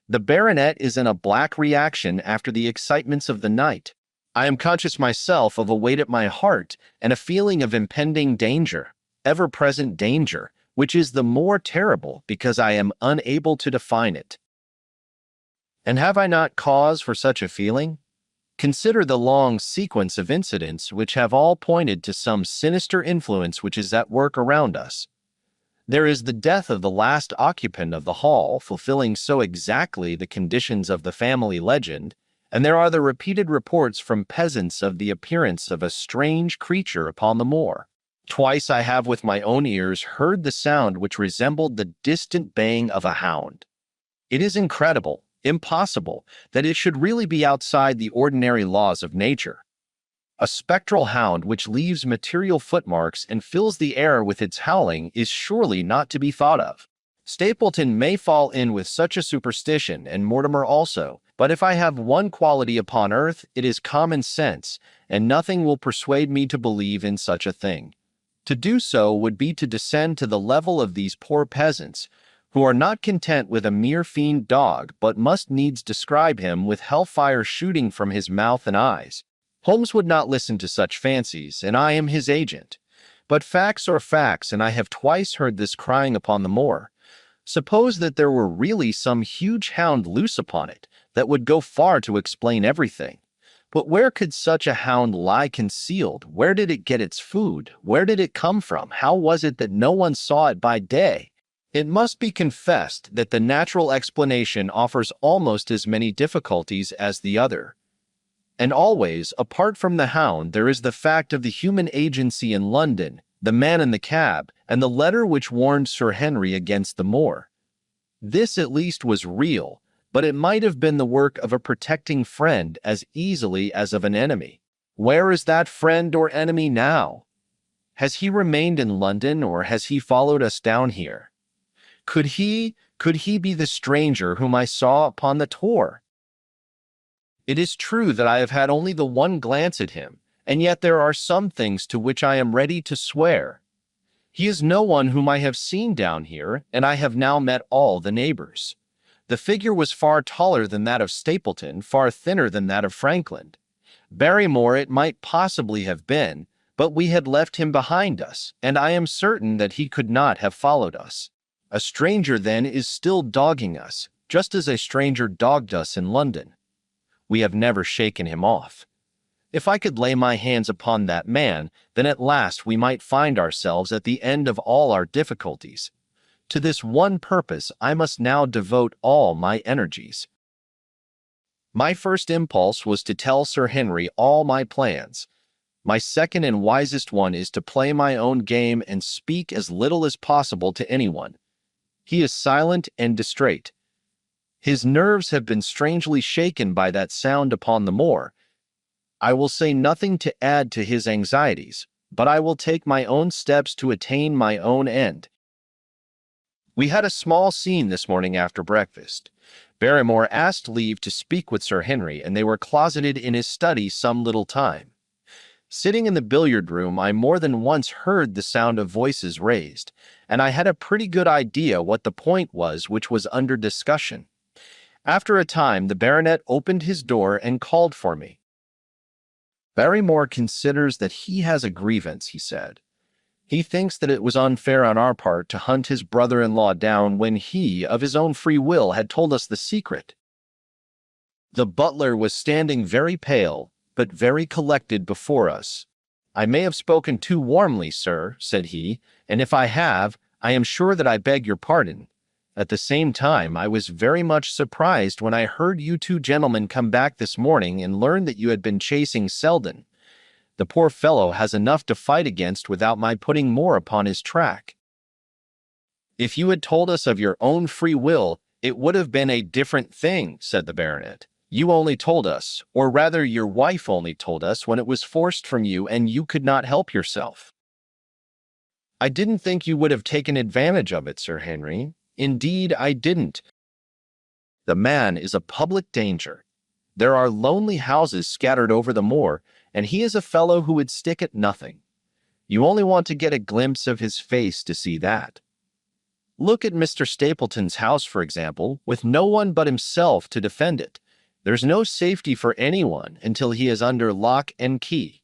The baronet is in a black reaction after the excitements of the night. I am conscious myself of a weight at my heart and a feeling of impending danger. Ever-present danger, which is the more terrible because I am unable to define it. And have I not cause for such a feeling? Consider the long sequence of incidents which have all pointed to some sinister influence which is at work around us. There is the death of the last occupant of the hall, fulfilling so exactly the conditions of the family legend, and there are the repeated reports from peasants of the appearance of a strange creature upon the moor. Twice I have with my own ears heard the sound which resembled the distant baying of a hound. It is incredible, impossible, that it should really be outside the ordinary laws of nature. A spectral hound which leaves material footmarks and fills the air with its howling is surely not to be thought of. Stapleton may fall in with such a superstition, and Mortimer also, But if I have one quality upon earth, it is common sense, and nothing will persuade me to believe in such a thing. To do so would be to descend to the level of these poor peasants, who are not content with a mere fiend dog, but must needs describe him with hellfire shooting from his mouth and eyes. Holmes would not listen to such fancies, and I am his agent. But facts are facts, and I have twice heard this crying upon the moor. Suppose that there were really some huge hound loose upon it, that would go far to explain everything. But where could such a hound lie concealed? Where did it get its food? Where did it come from? How was it that no one saw it by day? It must be confessed that the natural explanation offers almost as many difficulties as the other. And always, apart from the hound, there is the fact of the human agency in London, the man in the cab, and the letter which warned Sir Henry against the moor. This at least was real, but it might have been the work of a protecting friend as easily as of an enemy. Where is that friend or enemy now? Has he remained in London, or has he followed us down here? Could he be the stranger whom I saw upon the tor? It is true that I have had only the one glance at him, and yet there are some things to which I am ready to swear. He is no one whom I have seen down here, and I have now met all the neighbors. The figure was far taller than that of Stapleton, far thinner than that of Frankland. Barrymore it might possibly have been, but we had left him behind us, and I am certain that he could not have followed us. A stranger, then, is still dogging us, just as a stranger dogged us in London. We have never shaken him off. If I could lay my hands upon that man, then at last we might find ourselves at the end of all our difficulties. To this one purpose I must now devote all my energies. My first impulse was to tell Sir Henry all my plans. My second and wisest one is to play my own game and speak as little as possible to anyone. He is silent and distrait. His nerves have been strangely shaken by that sound upon the moor. I will say nothing to add to his anxieties, but I will take my own steps to attain my own end. We had a small scene this morning after breakfast. Barrymore asked leave to speak with Sir Henry, and they were closeted in his study some little time. Sitting in the billiard room, I more than once heard the sound of voices raised, and I had a pretty good idea what the point was which was under discussion. After a time, the baronet opened his door and called for me. Barrymore considers that he has a grievance, he said. He thinks that it was unfair on our part to hunt his brother-in-law down when he, of his own free will, had told us the secret. The butler was standing very pale, but very collected before us. I may have spoken too warmly, sir, said he, and if I have, I am sure that I beg your pardon. At the same time, I was very much surprised when I heard you two gentlemen come back this morning and learned that you had been chasing Selden. The poor fellow has enough to fight against without my putting more upon his track. If you had told us of your own free will, it would have been a different thing, said the baronet. You only told us, or rather your wife only told us, when it was forced from you and you could not help yourself. I didn't think you would have taken advantage of it, Sir Henry. Indeed, I didn't. The man is a public danger. There are lonely houses scattered over the moor, and he is a fellow who would stick at nothing. You only want to get a glimpse of his face to see that. Look at Mr. Stapleton's house, for example, with no one but himself to defend it. There's no safety for anyone until he is under lock and key.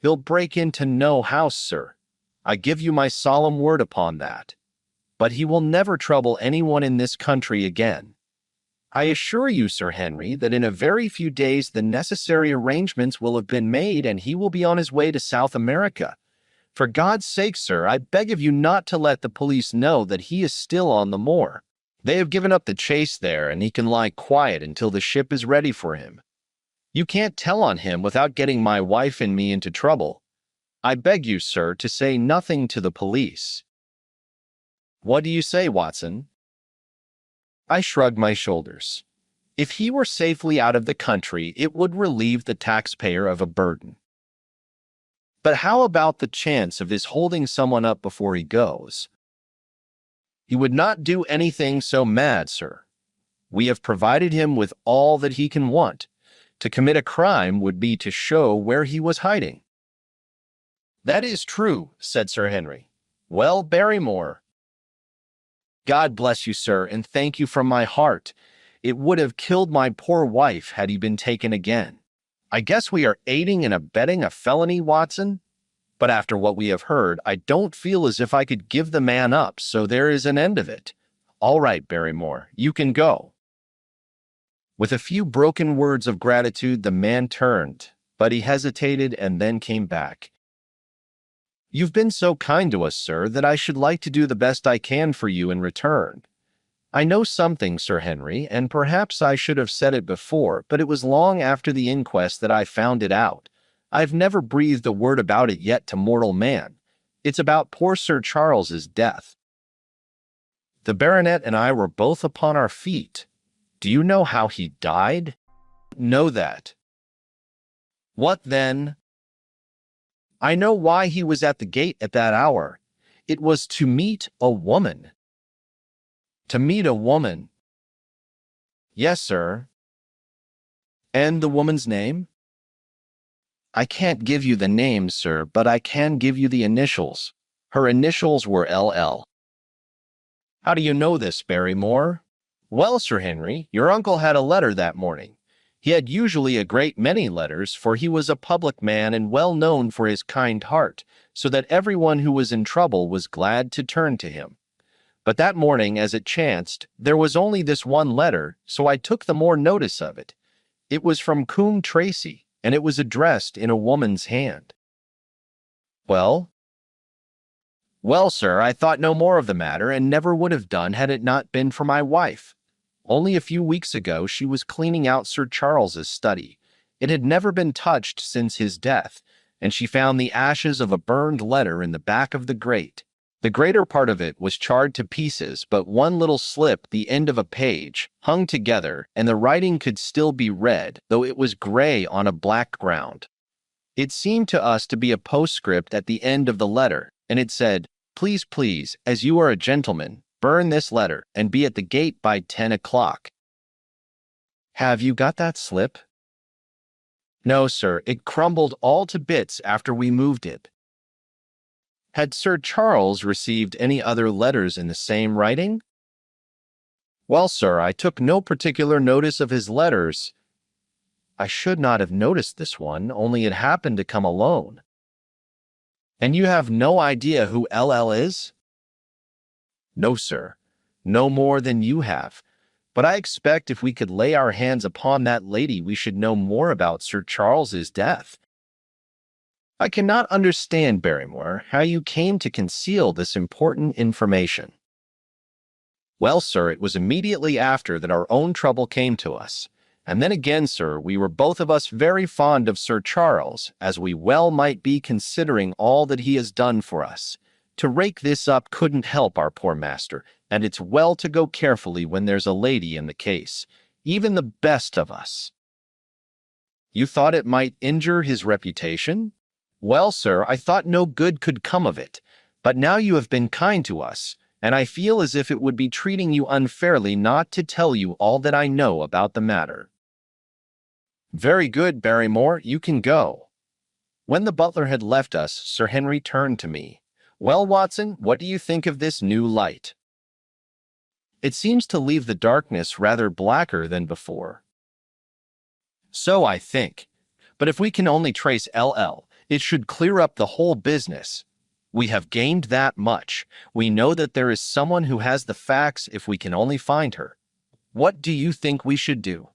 He'll break into no house, sir. I give you my solemn word upon that. But he will never trouble anyone in this country again. I assure you, Sir Henry, that in a very few days the necessary arrangements will have been made and he will be on his way to South America. For God's sake, sir, I beg of you not to let the police know that he is still on the moor. They have given up the chase there, and he can lie quiet until the ship is ready for him. You can't tell on him without getting my wife and me into trouble. I beg you, sir, to say nothing to the police. What do you say, Watson? I shrugged my shoulders. If he were safely out of the country, it would relieve the taxpayer of a burden. But how about the chance of his holding someone up before he goes? He would not do anything so mad, sir. We have provided him with all that he can want. To commit a crime would be to show where he was hiding." "That is true," said Sir Henry. "Well, Barrymore." "God bless you, sir, and thank you from my heart. It would have killed my poor wife had he been taken again. I guess we are aiding and abetting a felony, Watson? But after what we have heard, I don't feel as if I could give the man up, so there is an end of it. All right, Barrymore, you can go." With a few broken words of gratitude, the man turned, but he hesitated and then came back. "You've been so kind to us, sir, that I should like to do the best I can for you in return. I know something, Sir Henry, and perhaps I should have said it before, but it was long after the inquest that I found it out. I've never breathed a word about it yet to mortal man. It's about poor Sir Charles's death." The baronet and I were both upon our feet. "Do you know how he died?" "Know that." "What then?" "I know why he was at the gate at that hour. It was to meet a woman." "To meet a woman?" "Yes, sir." "And the woman's name?" "I can't give you the name, sir, but I can give you the initials. Her initials were LL." "How do you know this, Barrymore?" "Well, Sir Henry, your uncle had a letter that morning. He had usually a great many letters, for he was a public man and well known for his kind heart, so that everyone who was in trouble was glad to turn to him. But that morning, as it chanced, there was only this one letter, so I took the more notice of it. It was from Coombe Tracy, and it was addressed in a woman's hand." "Well?" "Well, sir, I thought no more of the matter, and never would have done had it not been for my wife. Only a few weeks ago she was cleaning out Sir Charles's study. It had never been touched since his death, and she found the ashes of a burned letter in the back of the grate. The greater part of it was charred to pieces, but one little slip, the end of a page, hung together, and the writing could still be read, though it was gray on a black ground. It seemed to us to be a postscript at the end of the letter, and it said, 'Please, please, as you are a gentleman, burn this letter, and be at the gate by 10 o'clock. "Have you got that slip?" "No, sir, it crumbled all to bits after we moved it." "Had Sir Charles received any other letters in the same writing?" "Well, sir, I took no particular notice of his letters. I should not have noticed this one, only it happened to come alone." "And you have no idea who LL is?" "No, sir, no more than you have. But I expect if we could lay our hands upon that lady we should know more about Sir Charles's death." "I cannot understand, Barrymore, how you came to conceal this important information." "Well, sir, it was immediately after that our own trouble came to us. And then again, sir, we were both of us very fond of Sir Charles, as we well might be considering all that he has done for us. To rake this up couldn't help our poor master, and it's well to go carefully when there's a lady in the case, even the best of us." "You thought it might injure his reputation?" "Well, sir, I thought no good could come of it. But now you have been kind to us, and I feel as if it would be treating you unfairly not to tell you all that I know about the matter." "Very good, Barrymore, you can go." When the butler had left us, Sir Henry turned to me. "Well, Watson, what do you think of this new light?" "It seems to leave the darkness rather blacker than before." "So I think. But if we can only trace LL, it should clear up the whole business. We have gained that much. We know that there is someone who has the facts if we can only find her. What do you think we should do?"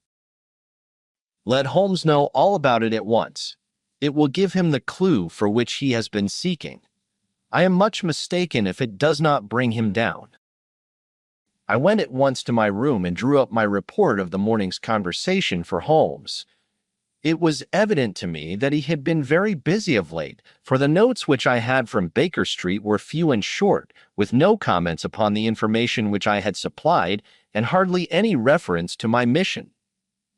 "Let Holmes know all about it at once. It will give him the clue for which he has been seeking. I am much mistaken if it does not bring him down." I went at once to my room and drew up my report of the morning's conversation for Holmes. It was evident to me that he had been very busy of late, for the notes which I had from Baker Street were few and short, with no comments upon the information which I had supplied, and hardly any reference to my mission.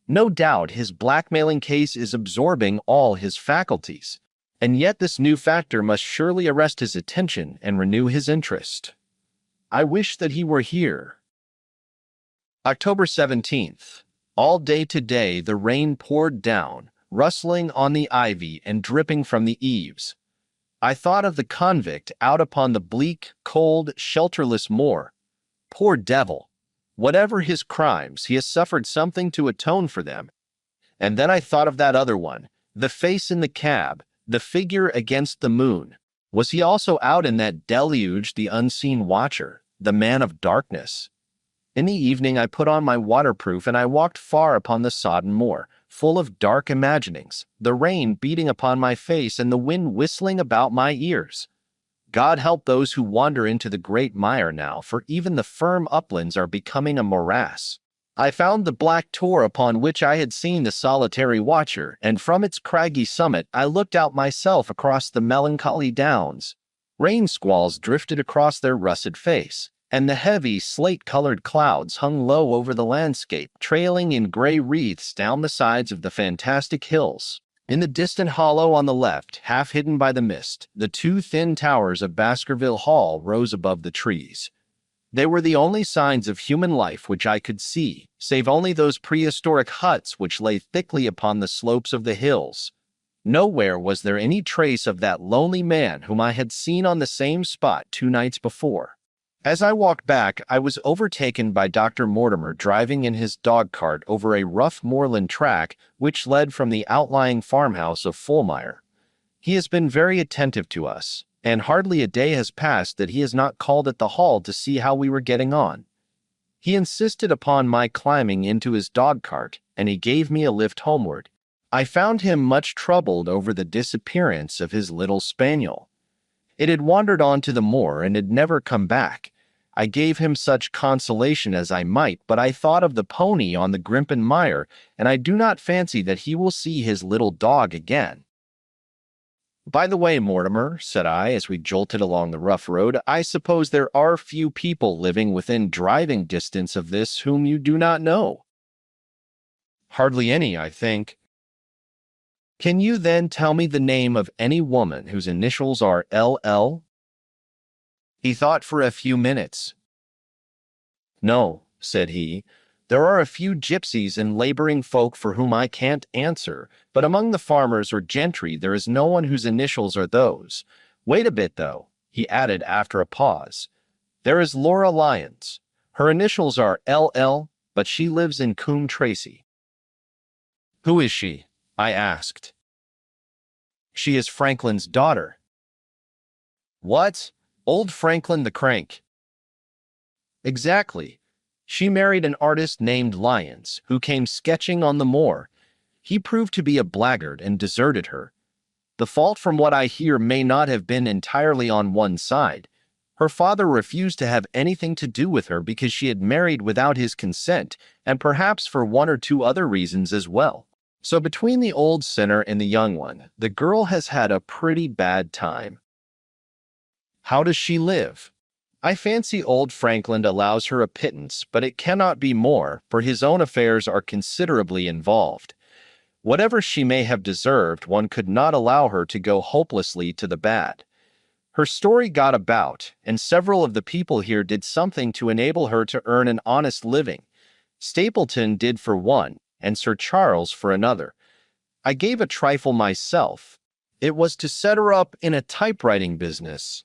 No doubt his blackmailing case is absorbing all his faculties, and yet this new factor must surely arrest his attention and renew his interest. I wish that he were here. October 17th. All day today the rain poured down, rustling on the ivy and dripping from the eaves. I thought of the convict out upon the bleak, cold, shelterless moor. Poor devil! Whatever his crimes, he has suffered something to atone for them. And then I thought of that other one, the face in the cab, the figure against the moon. Was he also out in that deluge, the unseen watcher, the man of darkness? In the evening I put on my waterproof and I walked far upon the sodden moor, full of dark imaginings, the rain beating upon my face and the wind whistling about my ears. God help those who wander into the great mire now, for even the firm uplands are becoming a morass. I found the black tor upon which I had seen the solitary watcher, and from its craggy summit I looked out myself across the melancholy downs. Rain squalls drifted across their russet face, and the heavy, slate-colored clouds hung low over the landscape, trailing in gray wreaths down the sides of the fantastic hills. In the distant hollow on the left, half hidden by the mist, the two thin towers of Baskerville Hall rose above the trees. They were the only signs of human life which I could see, save only those prehistoric huts which lay thickly upon the slopes of the hills. Nowhere was there any trace of that lonely man whom I had seen on the same spot 2 nights before. As I walked back, I was overtaken by Dr. Mortimer driving in his dog-cart over a rough moorland track which led from the outlying farmhouse of Fulmire. He has been very attentive to us, and hardly a day has passed that he has not called at the hall to see how we were getting on. He insisted upon my climbing into his dog-cart, and he gave me a lift homeward. I found him much troubled over the disappearance of his little spaniel. It had wandered on to the moor and had never come back. I gave him such consolation as I might, but I thought of the pony on the Grimpen Mire, and I do not fancy that he will see his little dog again. By the way, Mortimer, said I as we jolted along the rough road, I suppose there are few people living within driving distance of this whom you do not know. Hardly any, I think. Can you then tell me the name of any woman whose initials are LL? He thought for a few minutes. No, said he. There are a few gypsies and laboring folk for whom I can't answer, but among the farmers or gentry there is no one whose initials are those. Wait a bit, though, he added after a pause. There is Laura Lyons. Her initials are LL, but she lives in Coombe Tracy. Who is she? I asked. She is Franklin's daughter. What? Old Franklin the Crank? Exactly. She married an artist named Lyons, who came sketching on the moor. He proved to be a blackguard and deserted her. The fault, from what I hear, may not have been entirely on one side. Her father refused to have anything to do with her because she had married without his consent, and perhaps for 1 or 2 other reasons as well. So between the old sinner and the young one, the girl has had a pretty bad time. How does she live? I fancy old Franklin allows her a pittance, but it cannot be more, for his own affairs are considerably involved. Whatever she may have deserved, one could not allow her to go hopelessly to the bad. Her story got about, and several of the people here did something to enable her to earn an honest living. Stapleton did for one, and Sir Charles for another. I gave a trifle myself. It was to set her up in a typewriting business.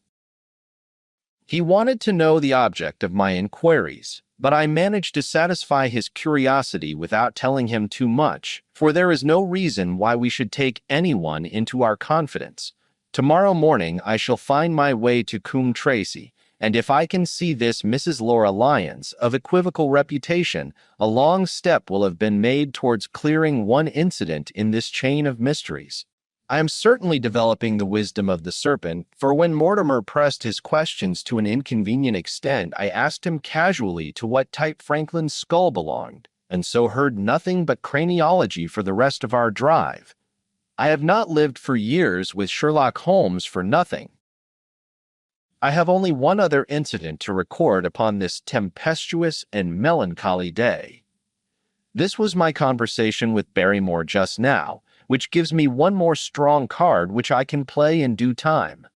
He wanted to know the object of my inquiries, but I managed to satisfy his curiosity without telling him too much, for there is no reason why we should take anyone into our confidence. Tomorrow morning I shall find my way to Coombe Tracy, and if I can see this Mrs. Laura Lyons, of equivocal reputation, a long step will have been made towards clearing one incident in this chain of mysteries. I am certainly developing the wisdom of the serpent, for when Mortimer pressed his questions to an inconvenient extent, I asked him casually to what type Franklin's skull belonged, and so heard nothing but craniology for the rest of our drive. I have not lived for years with Sherlock Holmes for nothing. I have only one other incident to record upon this tempestuous and melancholy day. This was my conversation with Barrymore just now, which gives me one more strong card which I can play in due time.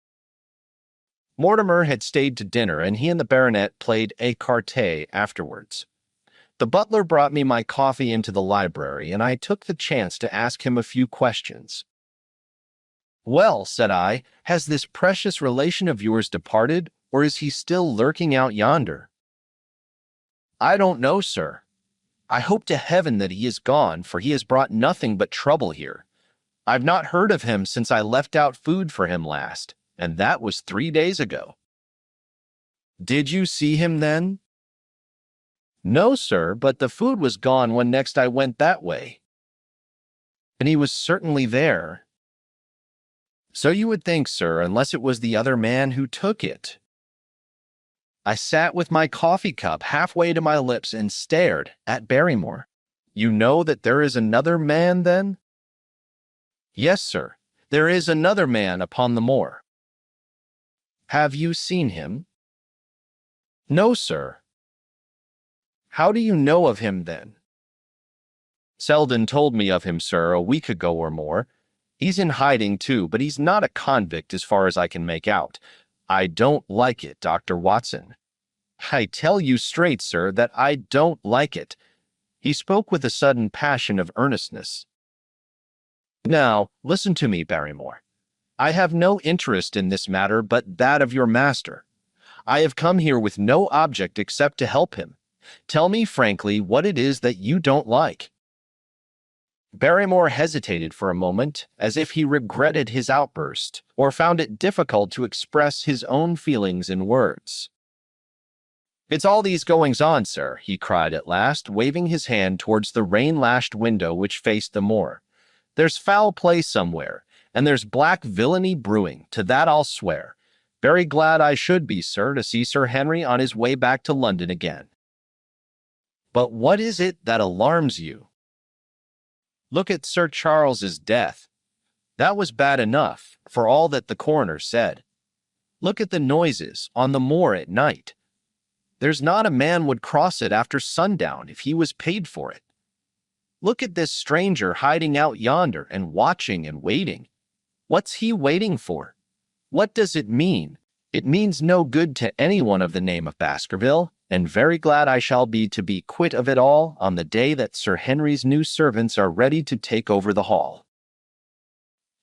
Mortimer had stayed to dinner, and he and the baronet played écarté afterwards. The butler brought me my coffee into the library, and I took the chance to ask him a few questions. "Well," said I, "has this precious relation of yours departed, or is he still lurking out yonder?" "I don't know, sir. I hope to heaven that he is gone, for he has brought nothing but trouble here. I've not heard of him since I left out food for him last, and that was 3 days ago." "Did you see him then?" "No, sir, but the food was gone when next I went that way." "And he was certainly there." "So you would think, sir, unless it was the other man who took it." I sat with my coffee cup halfway to my lips and stared at Barrymore. "You know that there is another man, then?" "Yes, sir. There is another man upon the moor." "Have you seen him?" "No, sir." "How do you know of him, then?" "Selden told me of him, sir, a week ago or more. He's in hiding, too, but he's not a convict as far as I can make out. I don't like it, Dr. Watson. I tell you straight, sir, that I don't like it." He spoke with a sudden passion of earnestness. "Now, listen to me, Barrymore. I have no interest in this matter but that of your master. I have come here with no object except to help him. Tell me frankly what it is that you don't like." Barrymore hesitated for a moment, as if he regretted his outburst, or found it difficult to express his own feelings in words. "It's all these goings-on, sir," he cried at last, waving his hand towards the rain-lashed window which faced the moor. "There's foul play somewhere, and there's black villainy brewing, to that I'll swear. Very glad I should be, sir, to see Sir Henry on his way back to London again." "But what is it that alarms you?" "Look at Sir Charles's death. That was bad enough, for all that the coroner said. Look at the noises on the moor at night. There's not a man would cross it after sundown if he was paid for it. Look at this stranger hiding out yonder and watching and waiting. What's he waiting for? What does it mean? It means no good to anyone of the name of Baskerville, and very glad I shall be to be quit of it all on the day that Sir Henry's new servants are ready to take over the hall."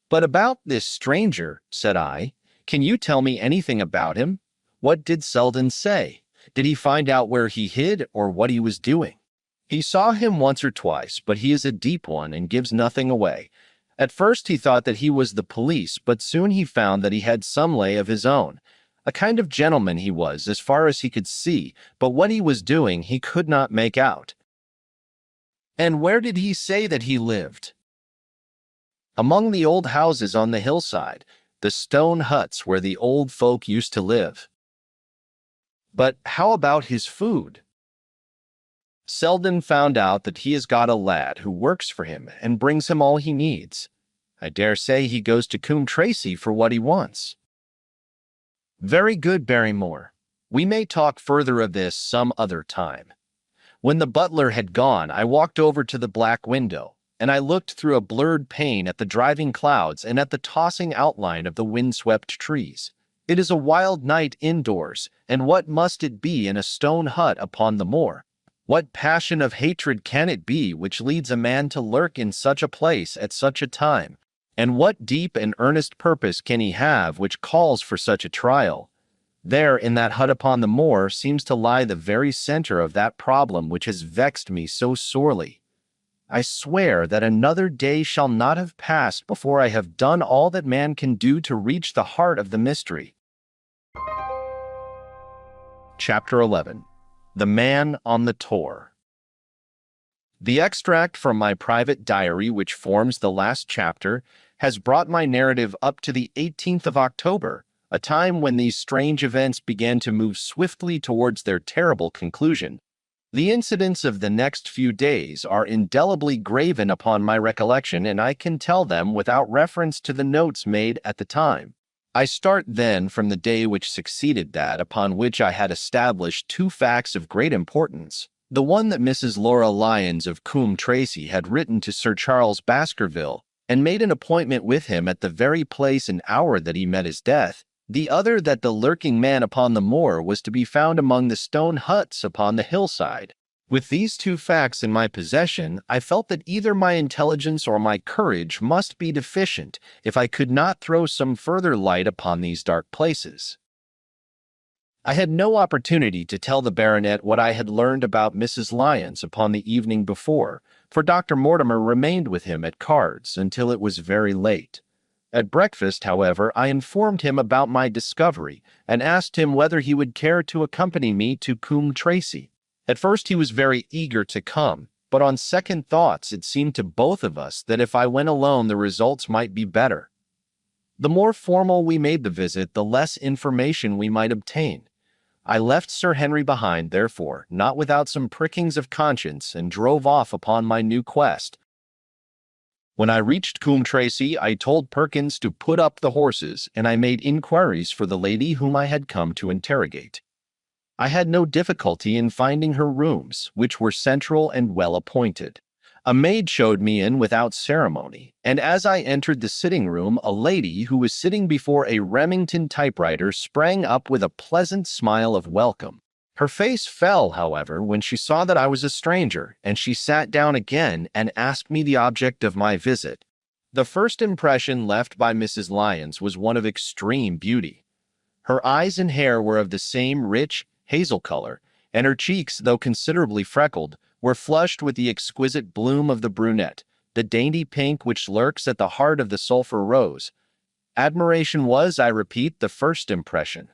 "But about this stranger," said I, "can you tell me anything about him? What did Selden say? Did he find out where he hid or what he was doing?" "He saw him once or twice, but he is a deep one and gives nothing away. At first he thought that he was the police, but soon he found that he had some lay of his own. A kind of gentleman he was, as far as he could see, but what he was doing he could not make out." "And where did he say that he lived?" "Among the old houses on the hillside, the stone huts where the old folk used to live." "But how about his food?" "Selden found out that he has got a lad who works for him and brings him all he needs. I dare say he goes to Coombe Tracy for what he wants." "Very good, Barrymore. We may talk further of this some other time." When the butler had gone, I walked over to the black window, and I looked through a blurred pane at the driving clouds and at the tossing outline of the windswept trees. It is a wild night indoors, and what must it be in a stone hut upon the moor? What passion of hatred can it be which leads a man to lurk in such a place at such a time? And what deep and earnest purpose can he have which calls for such a trial? There, in that hut upon the moor, seems to lie the very center of that problem which has vexed me so sorely. I swear that another day shall not have passed before I have done all that man can do to reach the heart of the mystery. Chapter 11. The Man on the Tor. The extract from my private diary which forms the last chapter has brought my narrative up to the 18th of October, a time when these strange events began to move swiftly towards their terrible conclusion. The incidents of the next few days are indelibly graven upon my recollection, and I can tell them without reference to the notes made at the time. I start then from the day which succeeded that upon which I had established two facts of great importance. The one that Mrs. Laura Lyons of Coombe Tracy had written to Sir Charles Baskerville, and made an appointment with him at the very place and hour that he met his death. The other that the lurking man upon the moor was to be found among the stone huts upon the hillside. With these two facts in my possession, I felt that either my intelligence or my courage must be deficient if I could not throw some further light upon these dark places. I had no opportunity to tell the baronet what I had learned about Mrs. Lyons upon the evening before, for Dr. Mortimer remained with him at cards until it was very late. At breakfast, however, I informed him about my discovery and asked him whether he would care to accompany me to Coombe Tracey. At first he was very eager to come, but on second thoughts it seemed to both of us that if I went alone the results might be better. The more formal we made the visit, the less information we might obtain. I left Sir Henry behind, therefore, not without some prickings of conscience, and drove off upon my new quest. When I reached Coombe Tracey, I told Perkins to put up the horses, and I made inquiries for the lady whom I had come to interrogate. I had no difficulty in finding her rooms, which were central and well appointed. A maid showed me in without ceremony, and as I entered the sitting-room, a lady who was sitting before a Remington typewriter sprang up with a pleasant smile of welcome. Her face fell, however, when she saw that I was a stranger, and she sat down again and asked me the object of my visit. The first impression left by Mrs. Lyons was one of extreme beauty. Her eyes and hair were of the same rich, hazel color, and her cheeks, though considerably freckled, were flushed with the exquisite bloom of the brunette, the dainty pink which lurks at the heart of the sulphur rose. Admiration was, I repeat, the first impression,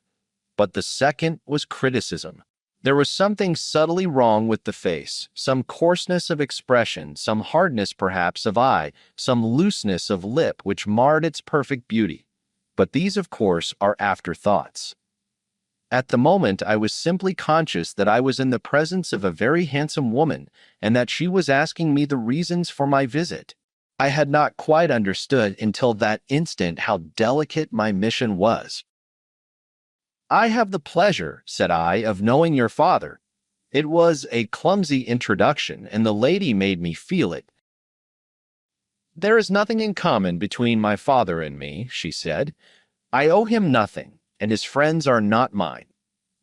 but the second was criticism. There was something subtly wrong with the face, some coarseness of expression, some hardness perhaps of eye, some looseness of lip which marred its perfect beauty. But these, of course, are afterthoughts. At the moment I was simply conscious that I was in the presence of a very handsome woman, and that she was asking me the reasons for my visit. I had not quite understood until that instant how delicate my mission was. "I have the pleasure," said I, "of knowing your father." It was a clumsy introduction, and the lady made me feel it. "There is nothing in common between my father and me," she said. "I owe him nothing, and his friends are not mine.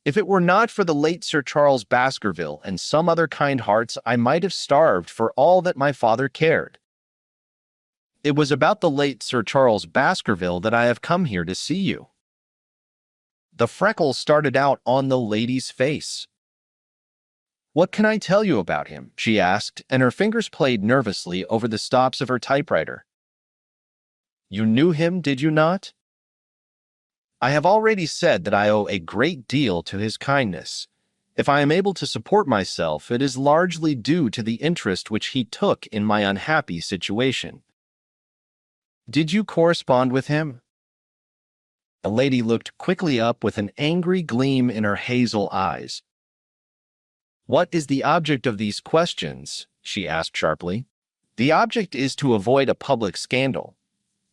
If it were not for the late Sir Charles Baskerville and some other kind hearts, I might have starved for all that my father cared. It was about the late Sir Charles Baskerville that I have come here to see you." The freckles started out on the lady's face. "What can I tell you about him?" she asked, and her fingers played nervously over the stops of her typewriter. "You knew him, did you not?" "I have already said that I owe a great deal to his kindness. If I am able to support myself, it is largely due to the interest which he took in my unhappy situation." "Did you correspond with him?" The lady looked quickly up with an angry gleam in her hazel eyes. "What is the object of these questions?" she asked sharply. "The object is to avoid a public scandal.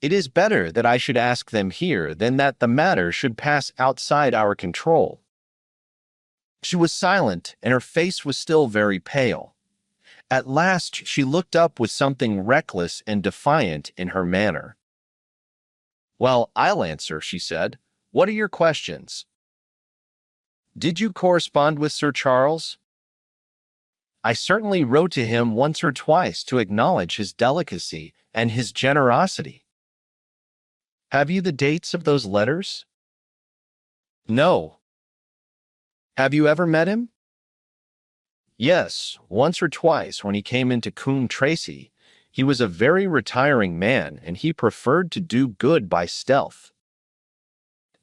It is better that I should ask them here than that the matter should pass outside our control." She was silent, and her face was still very pale. At last she looked up with something reckless and defiant in her manner. "Well, I'll answer," she said. "What are your questions?" "Did you correspond with Sir Charles?" "I certainly wrote to him once or twice to acknowledge his delicacy and his generosity." "Have you the dates of those letters?" "No." "Have you ever met him?" "Yes, once or twice when he came into Coombe Tracey. He was a very retiring man, and he preferred to do good by stealth."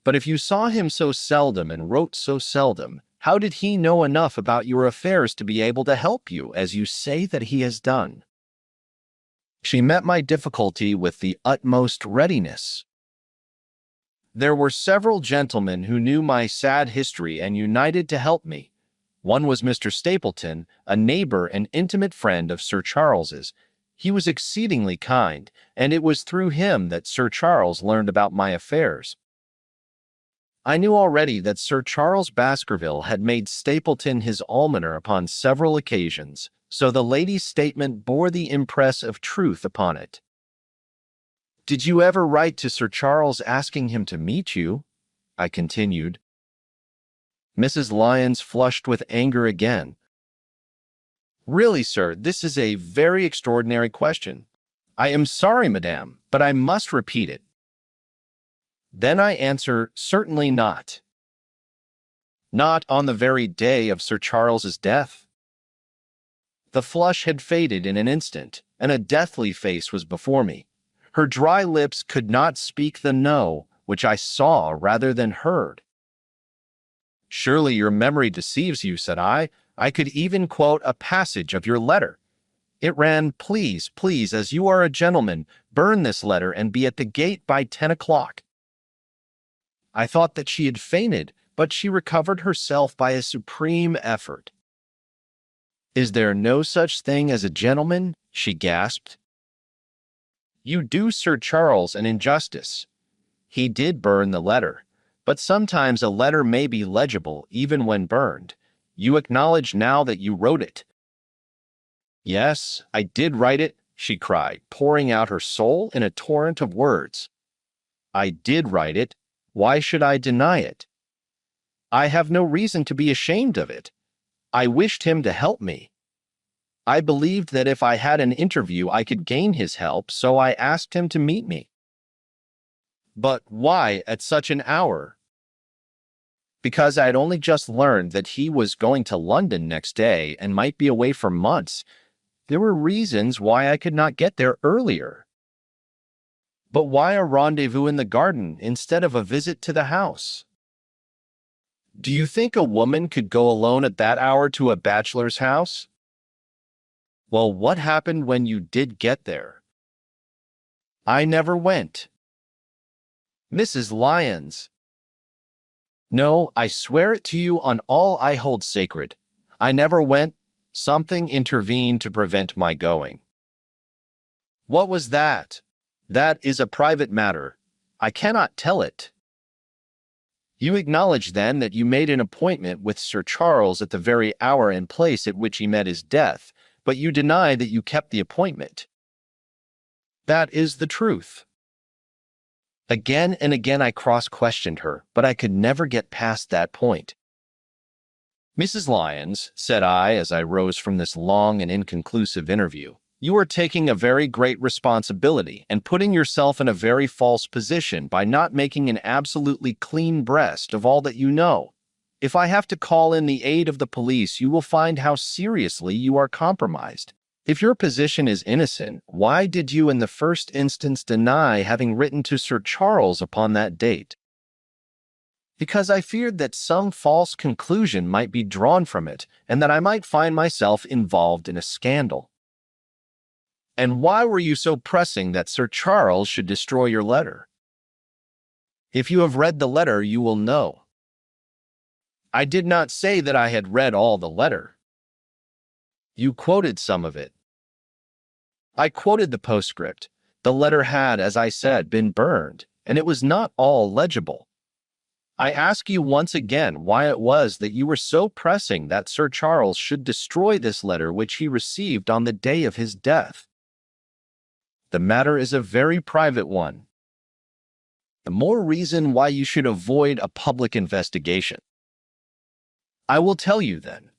"But if you saw him so seldom and wrote so seldom, how did he know enough about your affairs to be able to help you, as you say that he has done?" She met my difficulty with the utmost readiness. "There were several gentlemen who knew my sad history and united to help me. One was Mr. Stapleton, a neighbor and intimate friend of Sir Charles's. He was exceedingly kind, and it was through him that Sir Charles learned about my affairs. I knew already that Sir Charles Baskerville had made Stapleton his almoner upon several occasions, so the lady's statement bore the impress of truth upon it. "Did you ever write to Sir Charles asking him to meet you?" I continued. Mrs. Lyons flushed with anger again. Really, sir, this is a very extraordinary question. I am sorry, madame, but I must repeat it. Then I answer, certainly not. Not on the very day of Sir Charles's death. The flush had faded in an instant, and a deathly face was before me. Her dry lips could not speak the no, which I saw rather than heard. Surely your memory deceives you, said I. I could even quote a passage of your letter. It ran, please, please, as you are a gentleman, burn this letter and be at the gate by 10 o'clock. I thought that she had fainted, but she recovered herself by a supreme effort. Is there no such thing as a gentleman? She gasped. You do Sir Charles an injustice. He did burn the letter, but sometimes a letter may be legible even when burned. You acknowledge now that you wrote it. Yes, I did write it, she cried, pouring out her soul in a torrent of words. I did write it. Why should I deny it? I have no reason to be ashamed of it. I wished him to help me. I believed that if I had an interview I could gain his help, so I asked him to meet me. But why at such an hour? Because I had only just learned that he was going to London next day and might be away for months. There were reasons why I could not get there earlier. But why a rendezvous in the garden instead of a visit to the house? Do you think a woman could go alone at that hour to a bachelor's house? Well, what happened when you did get there? I never went. Mrs. Lyons. No, I swear it to you on all I hold sacred. I never went. Something intervened to prevent my going. What was that? That is a private matter. I cannot tell it. You acknowledge, then, that you made an appointment with Sir Charles at the very hour and place at which he met his death, but you deny that you kept the appointment. That is the truth. Again and again I cross-questioned her, but I could never get past that point. Mrs. Lyons, said I as I rose from this long and inconclusive interview, you are taking a very great responsibility and putting yourself in a very false position by not making an absolutely clean breast of all that you know. If I have to call in the aid of the police, you will find how seriously you are compromised. If your position is innocent, why did you in the first instance deny having written to Sir Charles upon that date? Because I feared that some false conclusion might be drawn from it, and that I might find myself involved in a scandal. And why were you so pressing that Sir Charles should destroy your letter? If you have read the letter, you will know. I did not say that I had read all the letter. You quoted some of it. I quoted the postscript. The letter had, as I said, been burned, and it was not all legible. I ask you once again why it was that you were so pressing that Sir Charles should destroy this letter which he received on the day of his death. The matter is a very private one. The more reason why you should avoid a public investigation. I will tell you then.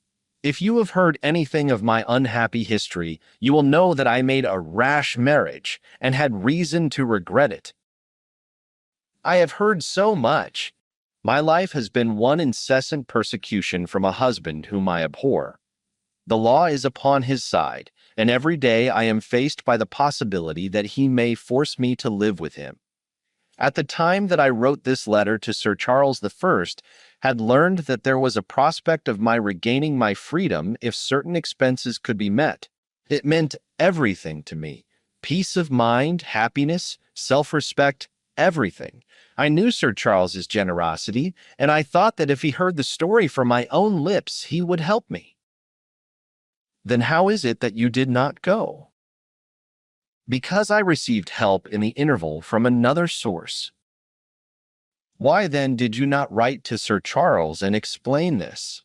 If you have heard anything of my unhappy history, you will know that I made a rash marriage and had reason to regret it. I have heard so much. My life has been one incessant persecution from a husband whom I abhor. The law is upon his side, and every day I am faced by the possibility that he may force me to live with him. At the time that I wrote this letter to Sir Charles I, had learned that there was a prospect of my regaining my freedom if certain expenses could be met. It meant everything to me. Peace of mind, happiness, self-respect, everything. I knew Sir Charles's generosity, and I thought that if he heard the story from my own lips, he would help me. Then how is it that you did not go? Because I received help in the interval from another source. Why then did you not write to Sir Charles and explain this?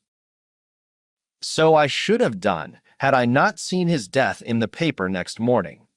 So I should have done, had I not seen his death in the paper next morning.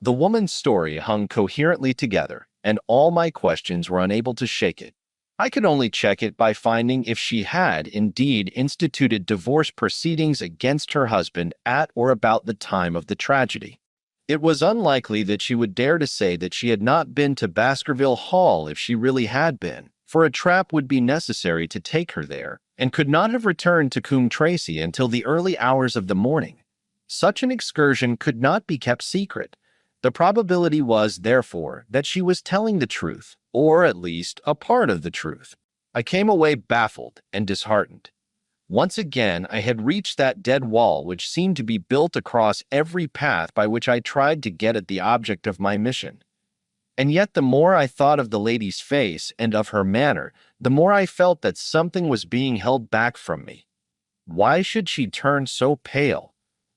The woman's story hung coherently together, and all my questions were unable to shake it. I could only check it by finding if she had indeed instituted divorce proceedings against her husband at or about the time of the tragedy. It was unlikely that she would dare to say that she had not been to Baskerville Hall if she really had been, for a trap would be necessary to take her there, and could not have returned to Coombe Tracy until the early hours of the morning. Such an excursion could not be kept secret. The probability was, therefore, that she was telling the truth, or at least a part of the truth. I came away baffled and disheartened. Once again, I had reached that dead wall which seemed to be built across every path by which I tried to get at the object of my mission. And yet the more I thought of the lady's face and of her manner, the more I felt that something was being held back from me. Why should she turn so pale?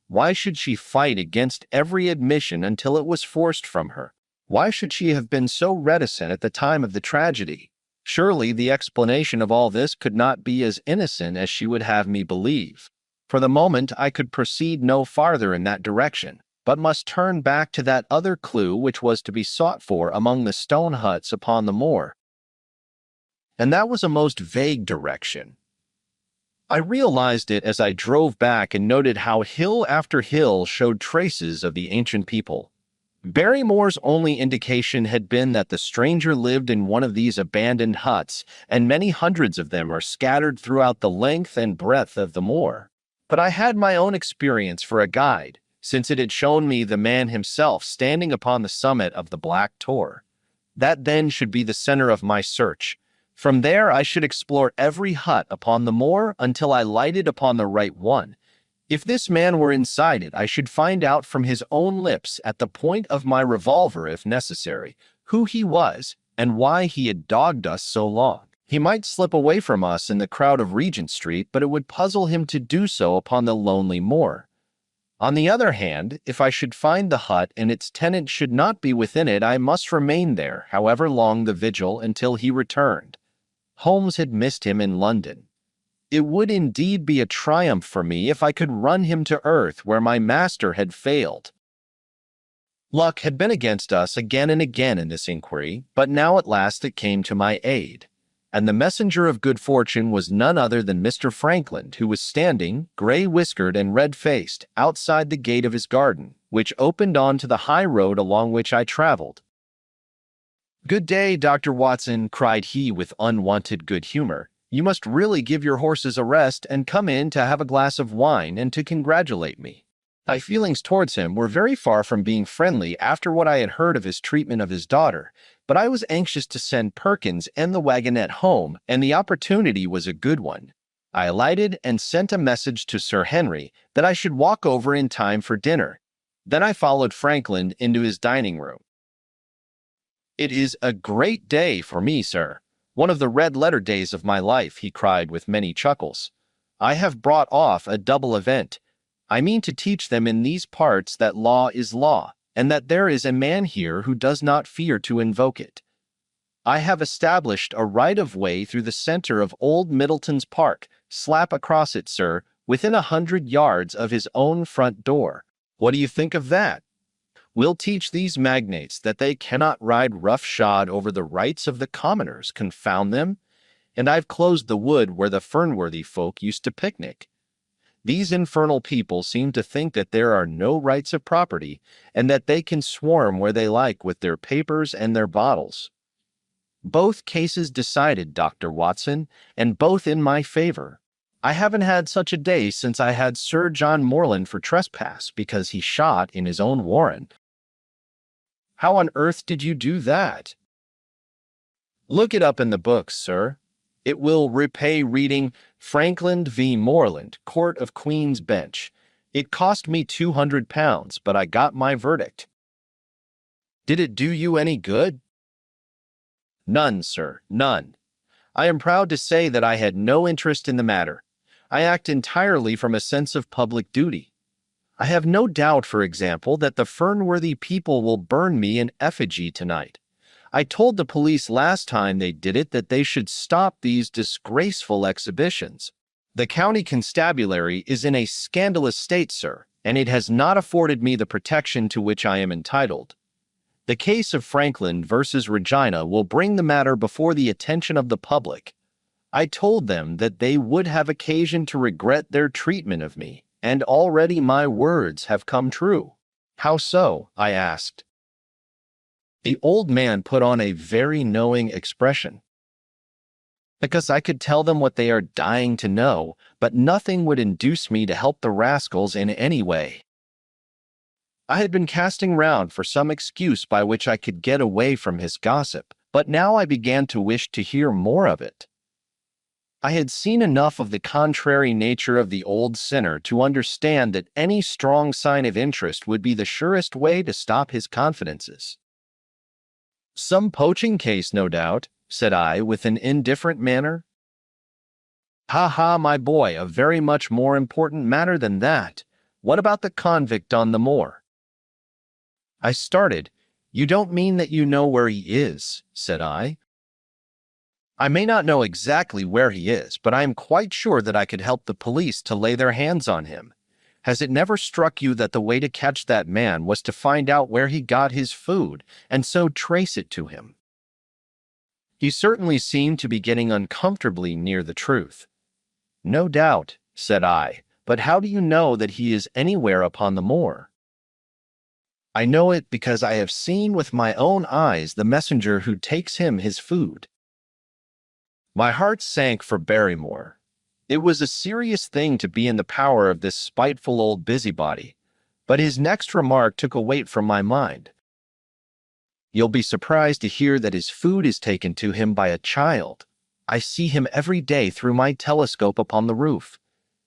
Why should she fight against every admission until it was forced from her? Why should she have been so reticent at the time of the tragedy? Surely the explanation of all this could not be as innocent as she would have me believe. For the moment I could proceed no farther in that direction, but must turn back to that other clue which was to be sought for among the stone huts upon the moor. And that was a most vague direction. I realized it as I drove back and noted how hill after hill showed traces of the ancient people. Barrymore's only indication had been that the stranger lived in one of these abandoned huts, and many hundreds of them are scattered throughout the length and breadth of the moor. But I had my own experience for a guide, since it had shown me the man himself standing upon the summit of the Black Tor. That then should be the center of my search. From there I should explore every hut upon the moor until I lighted upon the right one. If this man were inside it, I should find out from his own lips, at the point of my revolver if necessary, who he was and why he had dogged us so long. He might slip away from us in the crowd of Regent Street, but it would puzzle him to do so upon the lonely moor. On the other hand, if I should find the hut and its tenant should not be within it, I must remain there, however long the vigil, until he returned. Holmes had missed him in London. It would indeed be a triumph for me if I could run him to earth where my master had failed. Luck had been against us again and again in this inquiry, but now at last it came to my aid, and the messenger of good fortune was none other than Mr. Frankland, who was standing, gray-whiskered and red-faced, outside the gate of his garden, which opened on to the high road along which I traveled. "Good day, Dr. Watson," cried he with unwonted good humor. "You must really give your horses a rest and come in to have a glass of wine and to congratulate me." My feelings towards him were very far from being friendly after what I had heard of his treatment of his daughter, but I was anxious to send Perkins and the wagonette home, and the opportunity was a good one. I alighted and sent a message to Sir Henry that I should walk over in time for dinner. Then I followed Frankland into his dining room. "It is a great day for me, sir. One of the red-letter days of my life," he cried with many chuckles. "I have brought off a double event. I mean to teach them in these parts that law is law, and that there is a man here who does not fear to invoke it. I have established a right-of-way through the center of Old Middleton's Park, slap across it, sir, within 100 yards of his own front door. What do you think of that? We'll teach these magnates that they cannot ride roughshod over the rights of the commoners, confound them. And I've closed the wood where the Fernworthy folk used to picnic. These infernal people seem to think that there are no rights of property, and that they can swarm where they like with their papers and their bottles. Both cases decided, Dr. Watson, and both in my favor. I haven't had such a day since I had Sir John Morland for trespass because he shot in his own warren." "How on earth did you do that?" "Look it up in the books, sir. It will repay reading Frankland v. Morland, Court of Queen's Bench. It cost me £200, but I got my verdict." "Did it do you any good?" "None, sir, none. I am proud to say that I had no interest in the matter. I act entirely from a sense of public duty. I have no doubt, for example, that the Fernworthy people will burn me in effigy tonight. I told the police last time they did it that they should stop these disgraceful exhibitions. The county constabulary is in a scandalous state, sir, and it has not afforded me the protection to which I am entitled. The case of Franklin versus Regina will bring the matter before the attention of the public. I told them that they would have occasion to regret their treatment of me, and already my words have come true. How so? I asked. The old man put on a very knowing expression. Because I could tell them what they are dying to know, but nothing would induce me to help the rascals in any way. I had been casting round for some excuse by which I could get away from his gossip, but now I began to wish to hear more of it. I had seen enough of the contrary nature of the old sinner to understand that any strong sign of interest would be the surest way to stop his confidences. "Some poaching case, no doubt," said I, with an indifferent manner. "Ha ha, my boy, a very much more important matter than that. What about the convict on the moor?" I started. "You don't mean that you know where he is," said I. "I may not know exactly where he is, but I am quite sure that I could help the police to lay their hands on him. Has it never struck you that the way to catch that man was to find out where he got his food, and so trace it to him?" He certainly seemed to be getting uncomfortably near the truth. "No doubt," said I, "but how do you know that he is anywhere upon the moor?" "I know it because I have seen with my own eyes the messenger who takes him his food." My heart sank for Barrymore. It was a serious thing to be in the power of this spiteful old busybody, but his next remark took a weight from my mind. "You'll be surprised to hear that his food is taken to him by a child. I see him every day through my telescope upon the roof.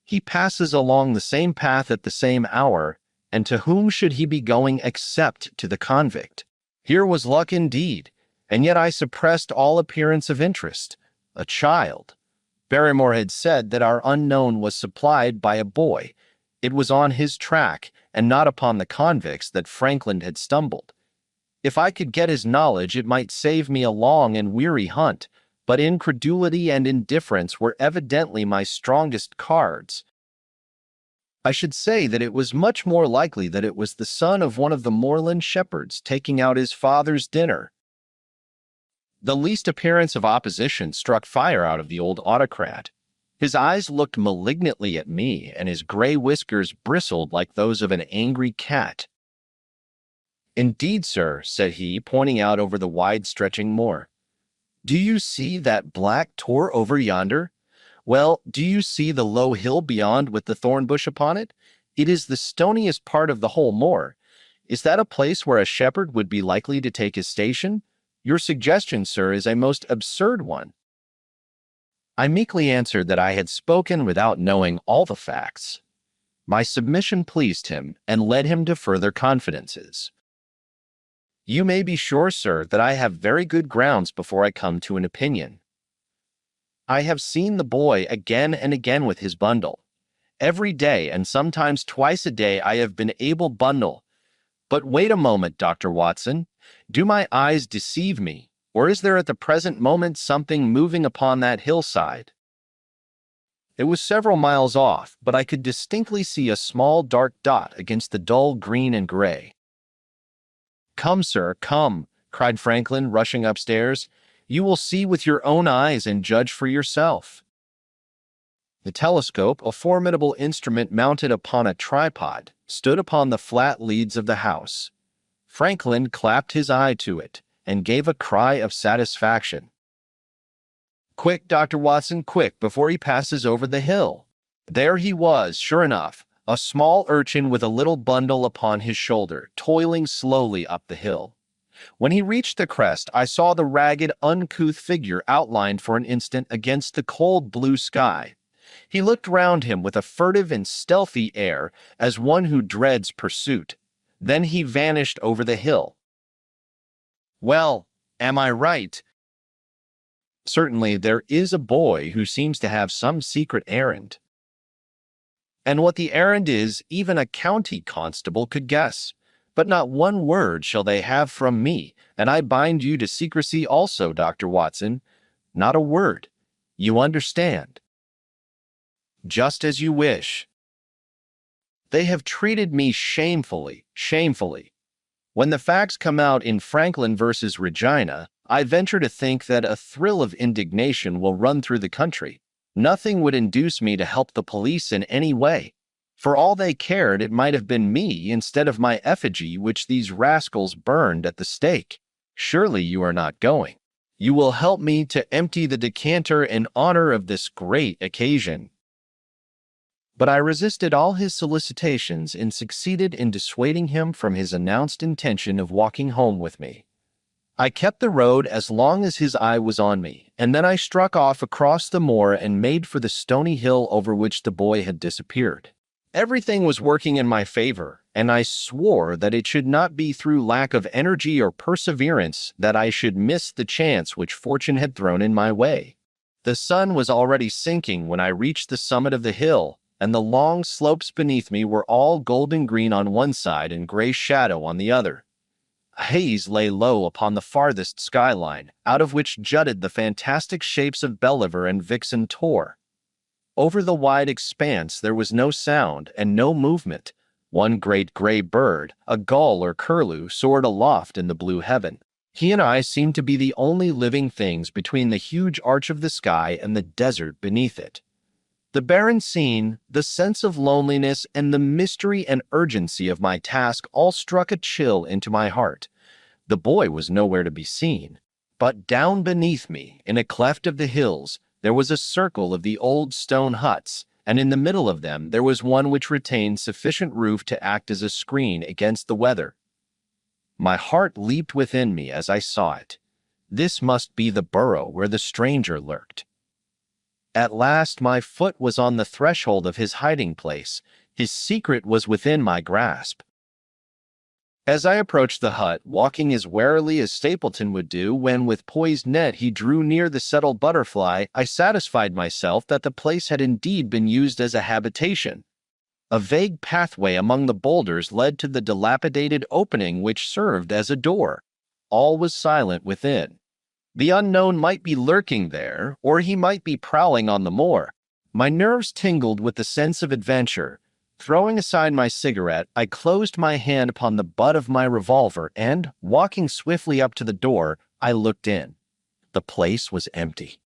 He passes along the same path at the same hour, and to whom should he be going except to the convict?" Here was luck indeed, and yet I suppressed all appearance of interest. A child. Barrymore had said that our unknown was supplied by a boy. It was on his track, and not upon the convict's, that Franklin had stumbled. If I could get his knowledge, it might save me a long and weary hunt, but incredulity and indifference were evidently my strongest cards. I should say that it was much more likely that it was the son of one of the moorland shepherds taking out his father's dinner. The least appearance of opposition struck fire out of the old autocrat. His eyes looked malignantly at me, and his gray whiskers bristled like those of an angry cat. "Indeed, sir," said he, pointing out over the wide-stretching moor. "Do you see that black tor over yonder? Well, do you see the low hill beyond with the thorn bush upon it? It is the stoniest part of the whole moor. Is that a place where a shepherd would be likely to take his station? Your suggestion, sir, is a most absurd one." I meekly answered that I had spoken without knowing all the facts. My submission pleased him and led him to further confidences. "You may be sure, sir, that I have very good grounds before I come to an opinion. I have seen the boy again and again with his bundle. Every day, and sometimes twice a day, I have been able bundle. But wait a moment, Dr. Watson. Do my eyes deceive me, or is there at the present moment something moving upon that hillside?" It was several miles off, but I could distinctly see a small dark dot against the dull green and gray. "Come, sir, come," cried Franklin, rushing upstairs. "You will see with your own eyes and judge for yourself." The telescope, a formidable instrument mounted upon a tripod, stood upon the flat leads of the house. Franklin clapped his eye to it, and gave a cry of satisfaction. "Quick, Dr. Watson, quick, before he passes over the hill." There he was, sure enough, a small urchin with a little bundle upon his shoulder, toiling slowly up the hill. When he reached the crest, I saw the ragged, uncouth figure outlined for an instant against the cold blue sky. He looked round him with a furtive and stealthy air, as one who dreads pursuit. Then he vanished over the hill. Well, am I right? Certainly there is a boy who seems to have some secret errand. And what the errand is, even a county constable could guess. But not one word shall they have from me, and I bind you to secrecy also, Dr. Watson. Not a word. You understand. Just as you wish. They have treated me shamefully, shamefully. When the facts come out in Franklin versus Regina, I venture to think that a thrill of indignation will run through the country. Nothing would induce me to help the police in any way. For all they cared, it might have been me instead of my effigy which these rascals burned at the stake. Surely you are not going. You will help me to empty the decanter in honor of this great occasion." But I resisted all his solicitations and succeeded in dissuading him from his announced intention of walking home with me. I kept the road as long as his eye was on me, and then I struck off across the moor and made for the stony hill over which the boy had disappeared. Everything was working in my favor, and I swore that it should not be through lack of energy or perseverance that I should miss the chance which fortune had thrown in my way. The sun was already sinking when I reached the summit of the hill, and the long slopes beneath me were all golden green on one side and gray shadow on the other. A haze lay low upon the farthest skyline, out of which jutted the fantastic shapes of Belliver and Vixen Tor. Over the wide expanse there was no sound and no movement. One great gray bird, a gull or curlew, soared aloft in the blue heaven. He and I seemed to be the only living things between the huge arch of the sky and the desert beneath it. The barren scene, the sense of loneliness, and the mystery and urgency of my task all struck a chill into my heart. The boy was nowhere to be seen. But down beneath me, in a cleft of the hills, there was a circle of the old stone huts, and in the middle of them there was one which retained sufficient roof to act as a screen against the weather. My heart leaped within me as I saw it. This must be the burrow where the stranger lurked. At last my foot was on the threshold of his hiding place. His secret was within my grasp. As I approached the hut, walking as warily as Stapleton would do when with poised net he drew near the settled butterfly, I satisfied myself that the place had indeed been used as a habitation. A vague pathway among the boulders led to the dilapidated opening which served as a door. All was silent within. The unknown might be lurking there, or he might be prowling on the moor. My nerves tingled with the sense of adventure. Throwing aside my cigarette, I closed my hand upon the butt of my revolver and, walking swiftly up to the door, I looked in. The place was empty.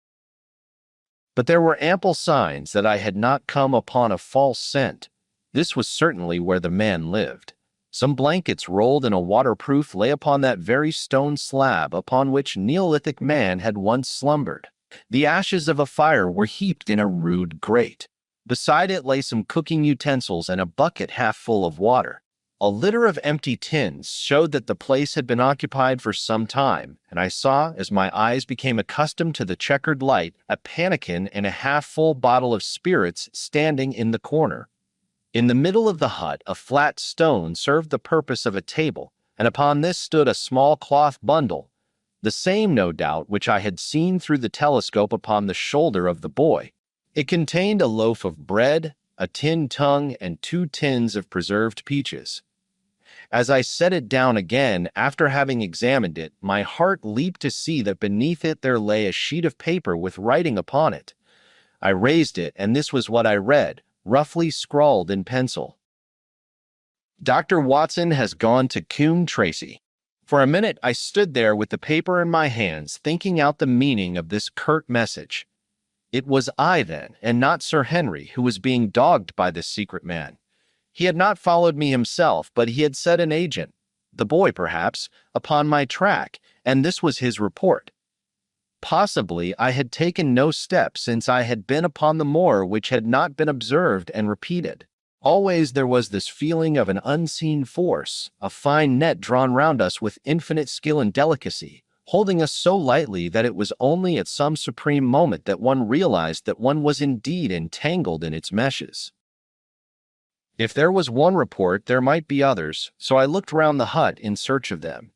But there were ample signs that I had not come upon a false scent. This was certainly where the man lived. Some blankets rolled in a waterproof lay upon that very stone slab upon which Neolithic man had once slumbered. The ashes of a fire were heaped in a rude grate. Beside it lay some cooking utensils and a bucket half full of water. A litter of empty tins showed that the place had been occupied for some time, and I saw, as my eyes became accustomed to the checkered light, a pannikin and a half-full bottle of spirits standing in the corner. In the middle of the hut, a flat stone served the purpose of a table, and upon this stood a small cloth bundle, the same, no doubt, which I had seen through the telescope upon the shoulder of the boy. It contained a loaf of bread, a tin tongue, and 2 tins of preserved peaches. As I set it down again, after having examined it, my heart leaped to see that beneath it there lay a sheet of paper with writing upon it. I raised it, and this was what I read, roughly scrawled in pencil. "Dr. Watson has gone to Coombe Tracy." For a minute I stood there with the paper in my hands, thinking out the meaning of this curt message. It was I, then, and not Sir Henry, who was being dogged by this secret man. He had not followed me himself, but he had set an agent, the boy perhaps, upon my track, and this was his report. Possibly I had taken no step since I had been upon the moor which had not been observed and repeated. Always there was this feeling of an unseen force, a fine net drawn round us with infinite skill and delicacy, holding us so lightly that it was only at some supreme moment that one realized that one was indeed entangled in its meshes. If there was one report, there might be others, so I looked round the hut in search of them.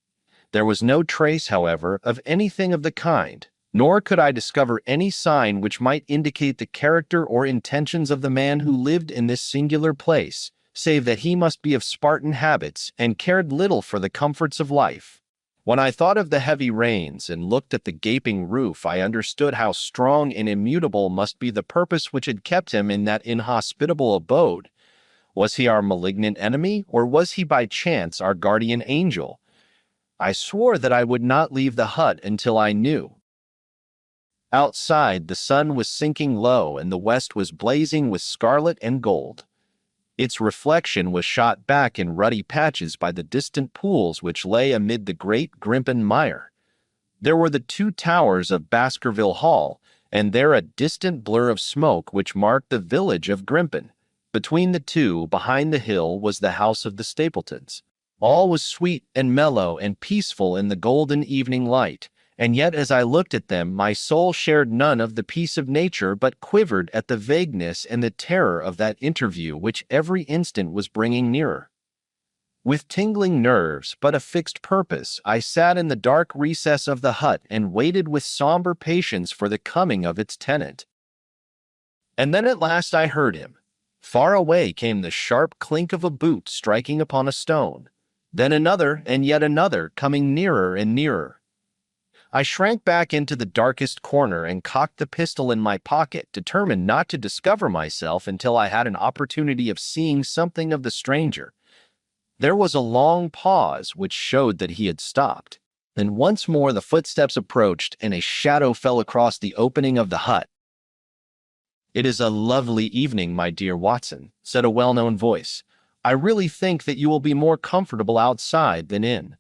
There was no trace, however, of anything of the kind, nor could I discover any sign which might indicate the character or intentions of the man who lived in this singular place, save that he must be of Spartan habits and cared little for the comforts of life. When I thought of the heavy rains and looked at the gaping roof, I understood how strong and immutable must be the purpose which had kept him in that inhospitable abode. Was he our malignant enemy, or was he by chance our guardian angel, I swore that I would not leave the hut until I knew. Outside, the sun was sinking low and the west was blazing with scarlet and gold. Its reflection was shot back in ruddy patches by the distant pools which lay amid the great Grimpen mire. There were the two towers of Baskerville Hall, and there a distant blur of smoke which marked the village of Grimpen. Between the two, behind the hill, was the house of the Stapletons. All was sweet and mellow and peaceful in the golden evening light, and yet as I looked at them my soul shared none of the peace of nature but quivered at the vagueness and the terror of that interview which every instant was bringing nearer. With tingling nerves but a fixed purpose, I sat in the dark recess of the hut and waited with somber patience for the coming of its tenant. And then at last I heard him. Far away came the sharp clink of a boot striking upon a stone, then another and yet another coming nearer and nearer. I shrank back into the darkest corner and cocked the pistol in my pocket, determined not to discover myself until I had an opportunity of seeing something of the stranger. There was a long pause which showed that he had stopped. Then once more the footsteps approached and a shadow fell across the opening of the hut. "It is a lovely evening, my dear Watson," said a well-known voice. "I really think that you will be more comfortable outside than in."